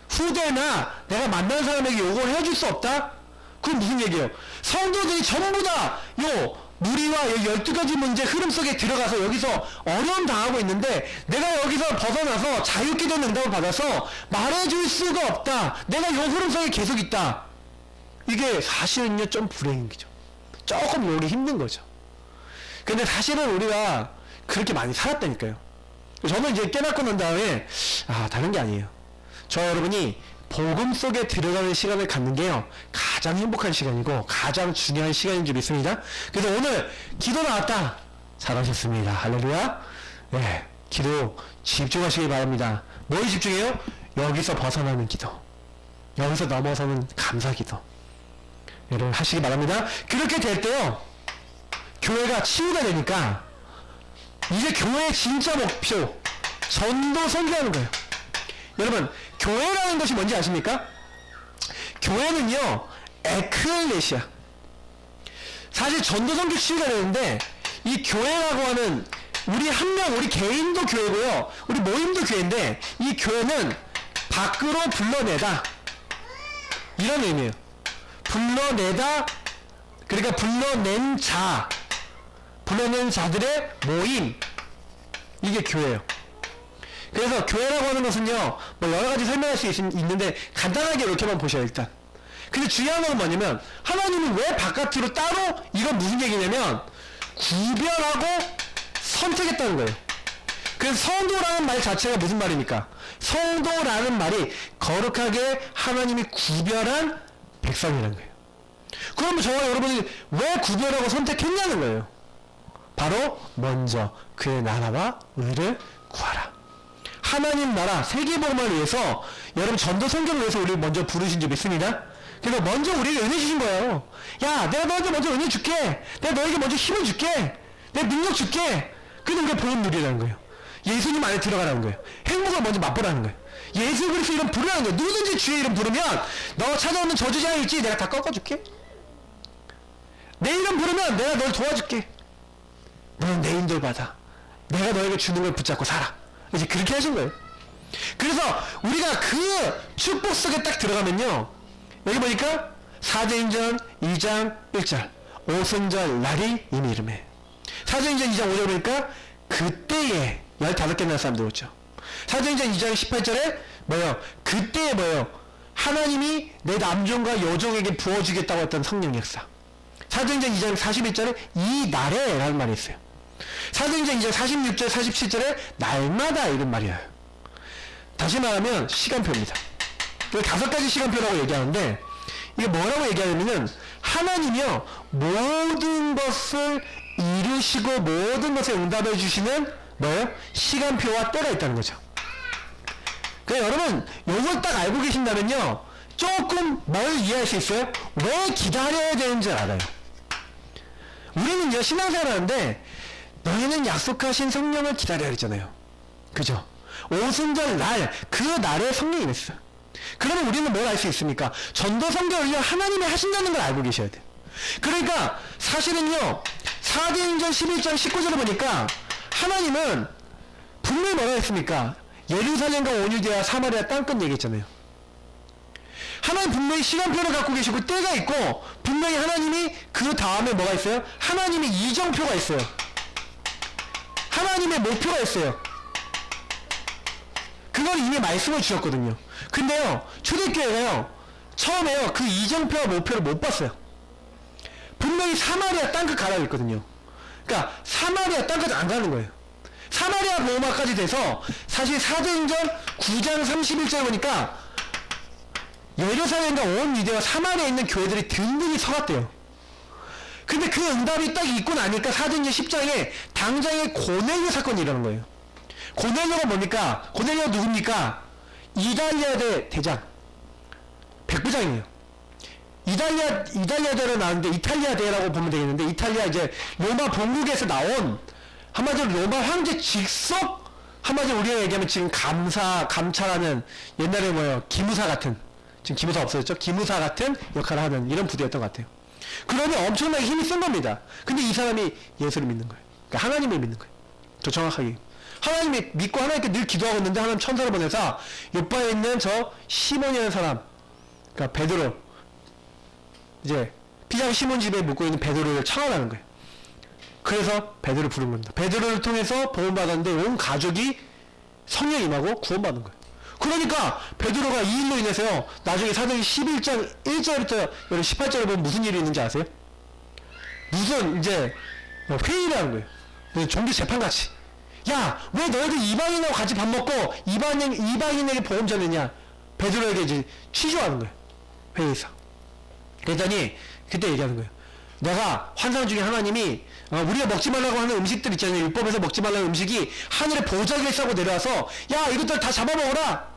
후대나 내가 만난 사람에게 요걸 해줄 수 없다? 그건 무슨 얘기예요? 성도들이 전부 다 요 무리와 12가지 문제 흐름 속에 들어가서 여기서 어려움 당하고 있는데, 내가 여기서 벗어나서 자유케 된 응답을 받아서 말해줄 수가 없다. 내가 요 흐름 속에 계속 있다. 이게 사실은요 좀 불행인 거죠. 조금 요리 힘든 거죠. 근데 사실은 우리가 그렇게 많이 살았다니까요. 저는 이제 깨닫고 난 다음에, 다른 게 아니에요. 저 여러분이 복음 속에 들어가는 시간을 갖는 게요, 가장 행복한 시간이고 가장 중요한 시간인 줄 믿습니다. 그래서 오늘 기도 나왔다. 잘하셨습니다. 할렐루야. 네, 기도 집중하시기 바랍니다. 뭐에 집중해요? 여기서 벗어나는 기도, 여기서 넘어서는 감사 기도, 여러분 하시기 바랍니다. 그렇게 될 때요, 교회가 치유가 되니까 이제 교회의 진짜 목표, 전도 선교하는 거예요. 여러분, 교회라는 것이 뭔지 아십니까? 교회는요, 에클레시아. 사실 전도 선교 치유가 되는데, 이 교회라고 하는 우리 한 명, 우리 개인도 교회고요, 우리 모임도 교회인데, 이 교회는 밖으로 불러내다, 이런 의미예요. 불러내다, 그러니까 불러낸 자, 불러낸 자들의 모임, 이게 교회예요. 그래서 교회라고 하는 것은요, 뭐 여러가지 설명할 수 있는데 간단하게 이렇게만 보셔요. 일단. 근데 중요한 건 뭐냐면, 하나님은 왜 바깥으로 따로, 이건 무슨 얘기냐면 구별하고 선택했다는 거예요. 그래서 성도라는 말 자체가 무슨 말입니까? 성도라는 말이 거룩하게 하나님이 구별한 백성이라는 거예요. 그러면 저와 여러분이 왜 구별하고 선택했냐는 거예요. 바로 먼저 그의 나라와 의를 구하라. 하나님 나라 세계복음을 위해서, 여러분 전도 선교를 위해서 우리를 먼저 부르신 줄 믿습니다. 그래서 먼저 우리를 은혜 주신 거예요. 야, 내가 너한테 먼저 은혜 줄게. 내가 너에게 먼저 힘을 줄게. 내가 능력 줄게. 그래서 우리가 복음 누리라는 거예요. 예수님 안에 들어가라는 거예요. 행복을 먼저 맛보라는 거예요. 예수 그리스도 이름 부르라는 거예요. 누구든지 주의 이름 부르면 너 찾아오는 저주자에 있지 내가 다 꺾어줄게. 내 이름 부르면 내가 널 도와줄게. 너는 내 인도를 받아. 내가 너에게 주는 걸 붙잡고 살아. 이제 그렇게 하신 거예요. 그래서 우리가 그 축복 속에 딱 들어가면요, 여기 보니까 사도행전 2장 1절 오순절 날이 이미 이름에, 사도행전 2장 5절 보니까 그때에 15개 난 사람들 오죠. 사도행전 2장 18절에 뭐요? 그때에 뭐요? 하나님이 내 남종과 여종에게 부어주겠다고 했던 성령 역사. 사도행전 2장 41절에 이 날에 라는 말이 있어요. 사도행전 2장 46절 47절에 날마다 이런 말이에요. 다시 말하면 시간표입니다. 이 5가지 시간표라고 얘기하는데 이게 뭐라고 얘기하냐면은 하나님이요 모든 것을 이루시고 모든 것에 응답해 주시는 뭐예요? 시간표와 때가 있다는 거죠. 그러니까 여러분 요걸 딱 알고 계신다면요 조금 뭘 이해할 수 있어요? 왜 기다려야 되는지 알아요. 우리는 이제 신앙생활 하는데 너희는 약속하신 성령을 기다려야 했잖아요. 그죠? 오순절 날, 그 날에 성령이 임했어요. 그러면 우리는 뭘 알 수 있습니까? 전도 성경을요 하나님이 하신다는 걸 알고 계셔야 돼요. 그러니까 사실은요 사도행전 11장 19절을 보니까 하나님은 분명히 뭐라 했습니까? 예루살렘과 온 유대와 사마리아 땅끝 얘기했잖아요. 하나님 분명히 시간표를 갖고 계시고 때가 있고 분명히 하나님이 그 다음에 뭐가 있어요? 하나님의 이정표가 있어요. 하나님의 목표가 있어요. 그걸 이미 말씀을 주셨거든요. 근데요 초대교회가요 처음에요 그 이정표와 목표를 못 봤어요. 분명히 사마리아 땅끝 가라고 했거든요. 그러니까 사마리아 땅끝 안 가는 거예요. 사마리아 로마까지 돼서 사실 사도행전 9장 31절 보니까 예루살렘과 온 유대와 사마리아에 있는 교회들이 든든히 서갔대요. 근데 그 응답이 딱 있고 나니까 사도행전 10장에 당장에 고넬료 사건이 일어난 거예요. 고넬료가 뭡니까? 고넬료가 누굽니까? 이달리아대 대장 백부장이에요. 이달리아 대로 나왔는데 이탈리아 대라고 보면 되겠는데 이탈리아 이제 로마 본국에서 나온 한마디로 로마 황제 직속 한마디로 우리가 얘기하면 지금 감찰하는 옛날에 뭐예요? 기무사 같은 지금 기무사 없어졌죠? 기무사 같은 역할을 하는 이런 부대였던 것 같아요. 그러면 엄청나게 힘이 센 겁니다. 근데 이 사람이 예수를 믿는 거예요. 그러니까 하나님을 믿는 거예요. 더 정확하게. 하나님이 믿고 하나님께 늘 기도하고 있는데 하나님 천사를 보내서 요바에 있는 저 시몬이라는 사람, 그러니까 베드로, 이제 피장 시몬 집에 묵고 있는 베드로를 청하라는 거예요. 그래서 베드로를 부른 겁니다. 베드로를 통해서 보험받았는데 온 가족이 성령 임하고 구원받는 거예요. 그러니까 베드로가 이 일로 인해서요 나중에 사도행전 11장 1절부터 18절에 보면 무슨 일이 있는지 아세요? 무슨 이제 회의를 하는 거예요. 종교 재판같이. 야, 왜 너희들 이방인하고 같이 밥 먹고 이방인에게 복음 전했냐? 베드로에게 이제 취조하는 거예요. 회의에서. 그랬더니 그때 얘기하는 거예요. 내가 환상 중에 하나님이 우리가 먹지 말라고 하는 음식들 있잖아요. 율법에서 먹지 말라는 음식이 하늘에 보자기를 싸고 내려와서 야 이것들 다 잡아먹어라.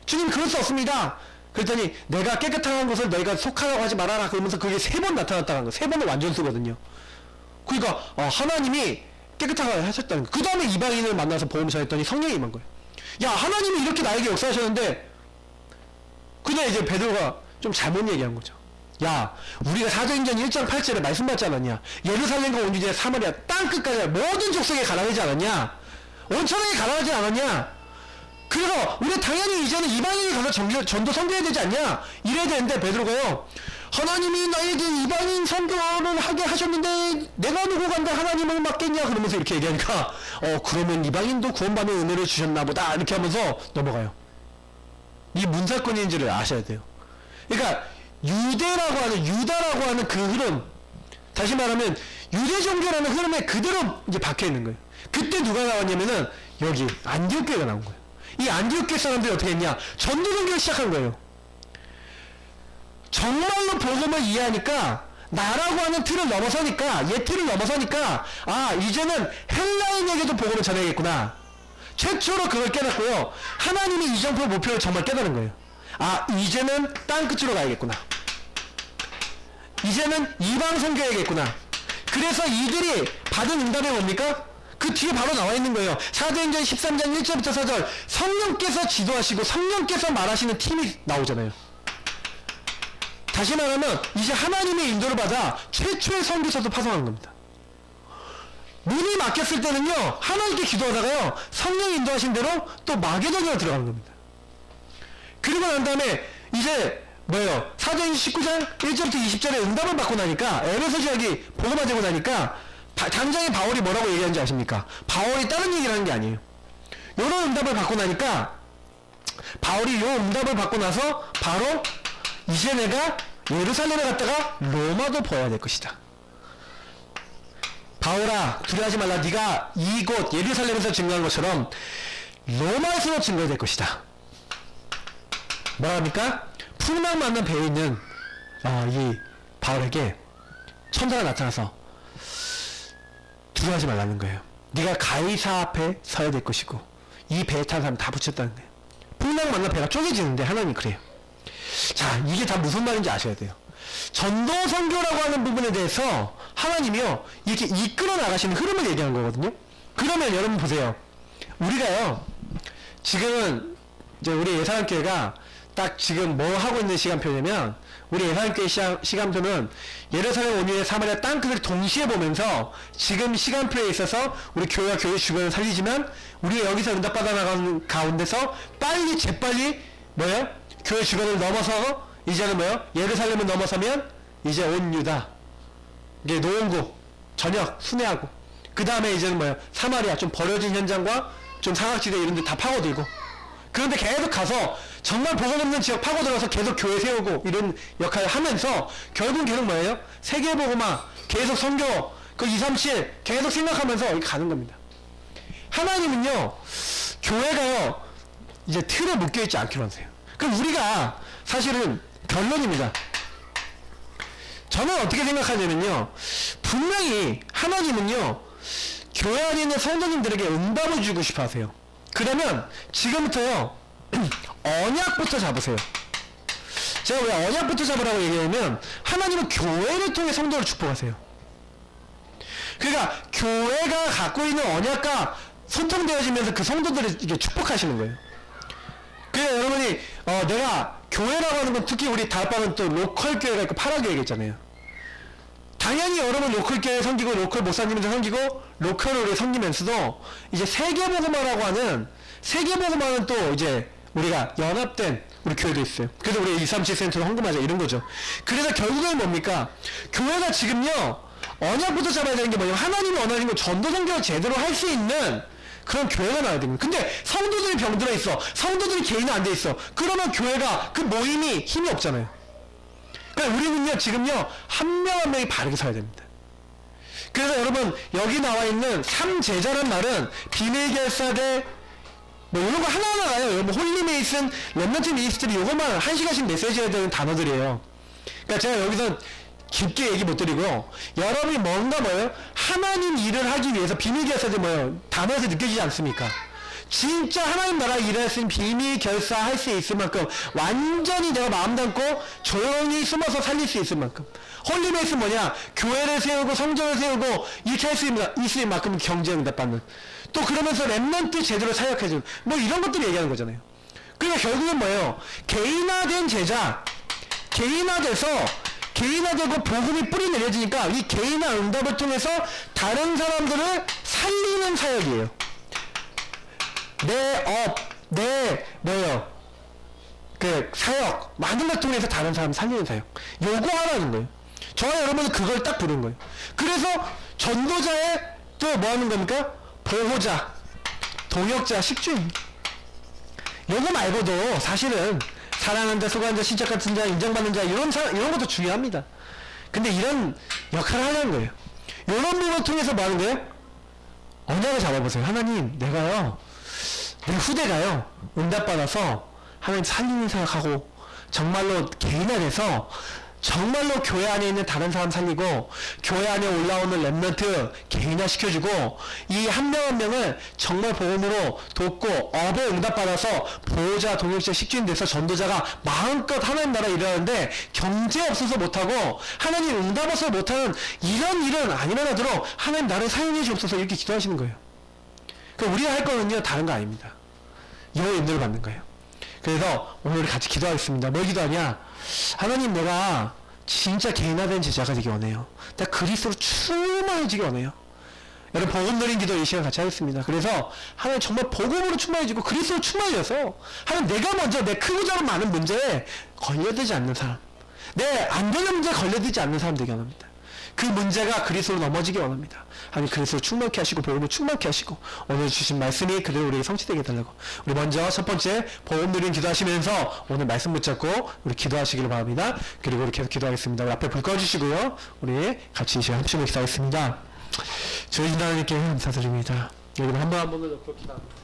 주님 그럴 수 없습니다. 그랬더니 내가 깨끗한 것을 너희가 속하라고 하지 말아라. 그러면서 그게 3번 나타났다는 거예요. 3번의 완전수거든요. 그러니까 하나님이 깨끗하게 하셨다는 거예요. 그 다음에 이방인을 만나서 복음 전했더니 성령이 임한 거예요. 야 하나님이 이렇게 나에게 역사하셨는데 근데 이제 베드로가 좀 잘못 얘기한 거죠. 야 우리가 사도행전 1장 8절에 말씀 받지 않았냐? 예루살렘과 온 유대와 사마리아 땅끝까지 모든 족속에 가라하지 않았냐? 온천하게 가라하지 않았냐? 그래서 우리 당연히 이제는 이방인이 가서 전도 선교해야 되지 않냐? 이래야 되는데 베드로가요 하나님이 나에게 이방인 선교를 하게 하셨는데 내가 누구 간다 하나님을 맡겠냐? 그러면서 이렇게 얘기하니까 그러면 이방인도 구원받는 은혜를 주셨나 보다 이렇게 하면서 넘어가요. 이 문사건인지를 아셔야 돼요. 그러니까 유다라고 하는 그 흐름, 다시 말하면 유대 종교라는 흐름에 그대로 이제 박혀 있는 거예요. 그때 누가 나왔냐면은 여기 안디옥 교회가 나온 거예요. 이 안디옥 교회 사람들이 어떻게 했냐? 전도 종교를 시작한 거예요. 정말로 복음을 이해하니까 나라고 하는 틀을 넘어서니까 틀을 넘어서니까 이제는 헬라인에게도 복음을 전해야겠구나. 최초로 그걸 깨닫고요. 하나님의 이정표 목표를 정말 깨닫는 거예요. 이제는 땅끝으로 가야겠구나. 이제는 이방 선교해야겠구나. 그래서 이들이 받은 응답이 뭡니까? 그 뒤에 바로 나와 있는 거예요. 사도행전 13장 1절부터 4절. 성령께서 지도하시고 성령께서 말하시는 팀이 나오잖아요. 다시 말하면 이제 하나님의 인도를 받아 최초의 선교사도 파송하는 겁니다. 문이 막혔을 때는요, 하나님께 기도하다가요, 성령이 인도하신 대로 또 마게도냐로 들어가는 겁니다. 그리고 난 다음에 이제 뭐예요? 사도행전 19장 1절부터 20절에 응답을 받고 나니까, 에베소 지역이 복음화 되고 나니까 당장에 바울이 뭐라고 얘기하는지 아십니까? 바울이 다른 얘기를 하는 게 아니에요. 요런 응답을 받고 나니까 바울이 요 응답을 받고 나서 바로 이제 내가 예루살렘에 갔다가 로마도 보아야 될 것이다. 바울아, 두려워하지 말라. 네가 이곳 예루살렘에서 증거한 것처럼 로마에서도 증거해야 될 것이다. 뭐라 합니까? 풍랑 만난 배에 있는 이 바울에게 천사가 나타나서 두려워하지 말라는 거예요. 네가 가이사 앞에 서야 될 것이고 이 배에 탄 사람 다 붙였다는 거예요. 풍랑 만난 배가 쪼개지는데 하나님이 그래요. 자, 이게 다 무슨 말인지 아셔야 돼요. 전도 선교라고 하는 부분에 대해서 하나님이요, 이렇게 이끌어 나가시는 흐름을 얘기하는 거거든요. 그러면 여러분 보세요. 우리가요, 지금은 이제 우리 예산교회가 딱 지금 뭐 하고 있는 시간표냐면, 우리 예산교회 시간표는 예루살렘 온유의 사마리아 땅끝을 동시에 보면서 지금 시간표에 있어서 우리 교회와 교회 주변을 살리지만 우리가 여기서 응답받아 나가는 가운데서 빨리 재빨리 뭐예요? 교회 주변을 넘어서 이제는 뭐예요? 예루살렘을 넘어서면 이제 온 유다, 이게 노원구, 전역, 순회하고, 그 다음에 이제는 뭐예요? 사마리아, 좀 버려진 현장과 좀 사각지대 이런 데 다 파고들고, 그런데 계속 가서 정말 복음 없는 지역 파고들어서 계속 교회 세우고 이런 역할을 하면서 결국은 계속 뭐예요? 세계복음화, 계속 선교, 그 237 계속 생각하면서 이렇게 가는 겁니다. 하나님은요, 교회가요, 이제 틀에 묶여있지 않기로 하세요. 그럼 우리가 사실은 결론입니다. 저는 어떻게 생각하냐면요, 분명히 하나님은요, 교회 안에 있는 성도님들에게 응답을 주고 싶어 하세요. 그러면 지금부터요, 언약부터 잡으세요. 제가 왜 언약부터 잡으라고 얘기하냐면, 하나님은 교회를 통해 성도를 축복하세요. 그러니까 교회가 갖고 있는 언약과 소통되어지면서 그 성도들을 이렇게 축복하시는 거예요. 그래서 여러분이 내가 교회라고 하는 건, 특히 우리 다락방은 또 로컬 교회가 있고 파라교회가 있잖아요. 당연히 여러분 로컬 교회 섬기고 로컬 목사님들 섬기고 로컬을 섬기면서도 이제 세계복음화라고 하는, 세계복음화는 또 이제 우리가 연합된 우리 교회도 있어요. 그래서 우리 237 센터로 헌금하자 이런 거죠. 그래서 결국은 뭡니까? 교회가 지금요, 언약부터 잡아야 되는 게 뭐냐면, 하나님이 원하는 건 전도 선교를 제대로 할 수 있는 그런 교회가 나와야 됩니다. 근데 성도들이 병들어 있어. 성도들이 개인은 안 돼 있어. 그러면 교회가, 그 모임이 힘이 없잖아요. 그러니까 우리는요, 지금요, 한 명 한 명이 바르게 서야 됩니다. 그래서 여러분, 여기 나와 있는 3제자란 말은 비밀결사대 뭐 이런 거 하나하나가요. 여러분, 홀리메이슨, 렘넌트 미니스트리 요것만 1시간씩 메시지 해야 되는 단어들이에요. 그러니까 제가 여기서 깊게 얘기 못 드리고, 여러분이 뭔가 뭐예요? 하나님 일을 하기 위해서 비밀결사대 뭐예요? 단어에서 느껴지지 않습니까? 진짜 하나님 나라 일할 수 있는 비밀결사 할 수 있을 만큼 완전히 내가 마음 담고 조용히 숨어서 살릴 수 있을 만큼, 홀리메이슨 뭐냐? 교회를 세우고 성전을 세우고 이렇게 할 수 있을 만큼 경제응답 받는, 또 그러면서 렘넌트 제대로 사역해주는, 뭐 이런 것들을 얘기하는 거잖아요. 그러니까 결국은 뭐예요? 개인화된 제자, 개인화되고 복음이 뿌리 내려지니까 이 개인화 응답을 통해서 다른 사람들을 살리는 사역이에요. 그 사역, 많은 걸 통해서 다른 사람 살리는 사역. 요거 하라는 거예요. 저와 여러분은 그걸 딱 부른 거예요. 그래서 전도자의 또 뭐 하는 겁니까? 보호자, 동역자, 식주인. 요거 말고도 사실은 사랑하는 자, 수고하는 자, 신적 같은 자, 인정받는 자, 이런 것도 중요합니다. 근데 이런 역할을 하는 거예요. 이런 부분을 통해서 뭐 하는 거예요? 언약을 잡아보세요. 하나님, 내가요, 내 후대가요, 응답받아서 하나님 살리는 생각하고, 정말로 개인화돼서 정말로 교회 안에 있는 다른 사람 살리고, 교회 안에 올라오는 렘넌트 개인화 시켜주고, 이 한 명 한 명을 정말 복음으로 돕고 업에 응답받아서 보호자, 동역자, 식주인 돼서 전도자가 마음껏 하나님 나라 일하는데 경제 없어서 못하고 하나님 응답 없어서 못하는 이런 일은 안 일어나도록 하나님 나를 사용해 주옵소서, 이렇게 기도하시는 거예요. 그 우리가 할 거는요 다른 거 아닙니다. 여호와의 인도를 받는 거예요. 그래서 오늘 우리 같이 기도하겠습니다. 뭘 기도하냐? 하나님, 내가 진짜 개인화된 제자가 되기 원해요. 내가 그리스도로 충만해지기 원해요. 여러분, 복음 누린 기도 이 시간 같이 하겠습니다. 그래서 하나님 정말 복음으로 충만해지고 그리스도로 충만해져서 하나님, 내가 먼저 내 크고 작은 많은 문제에 걸려들지 않는 사람, 내 안 되는 문제에 걸려들지 않는 사람 되기 원합니다. 그 문제가 그리스도로 넘어지기 원합니다. 하나님, 그리스도로 충만케 하시고 복음을 충만케 하시고 오늘 주신 말씀이 그대로 우리에게 성취되게 해달라고. 우리 먼저 첫 번째 복음 누린 기도하시면서 오늘 말씀 붙잡고 우리 기도하시기를 바랍니다. 그리고 우리 계속 기도하겠습니다. 우리 앞에 불 꺼주시고요. 우리 같이 이 시간 합심을 기도하겠습니다. 저희 하나님께 감사드립니다. 여러분 한 번 한 번을 놓고 기도합니다.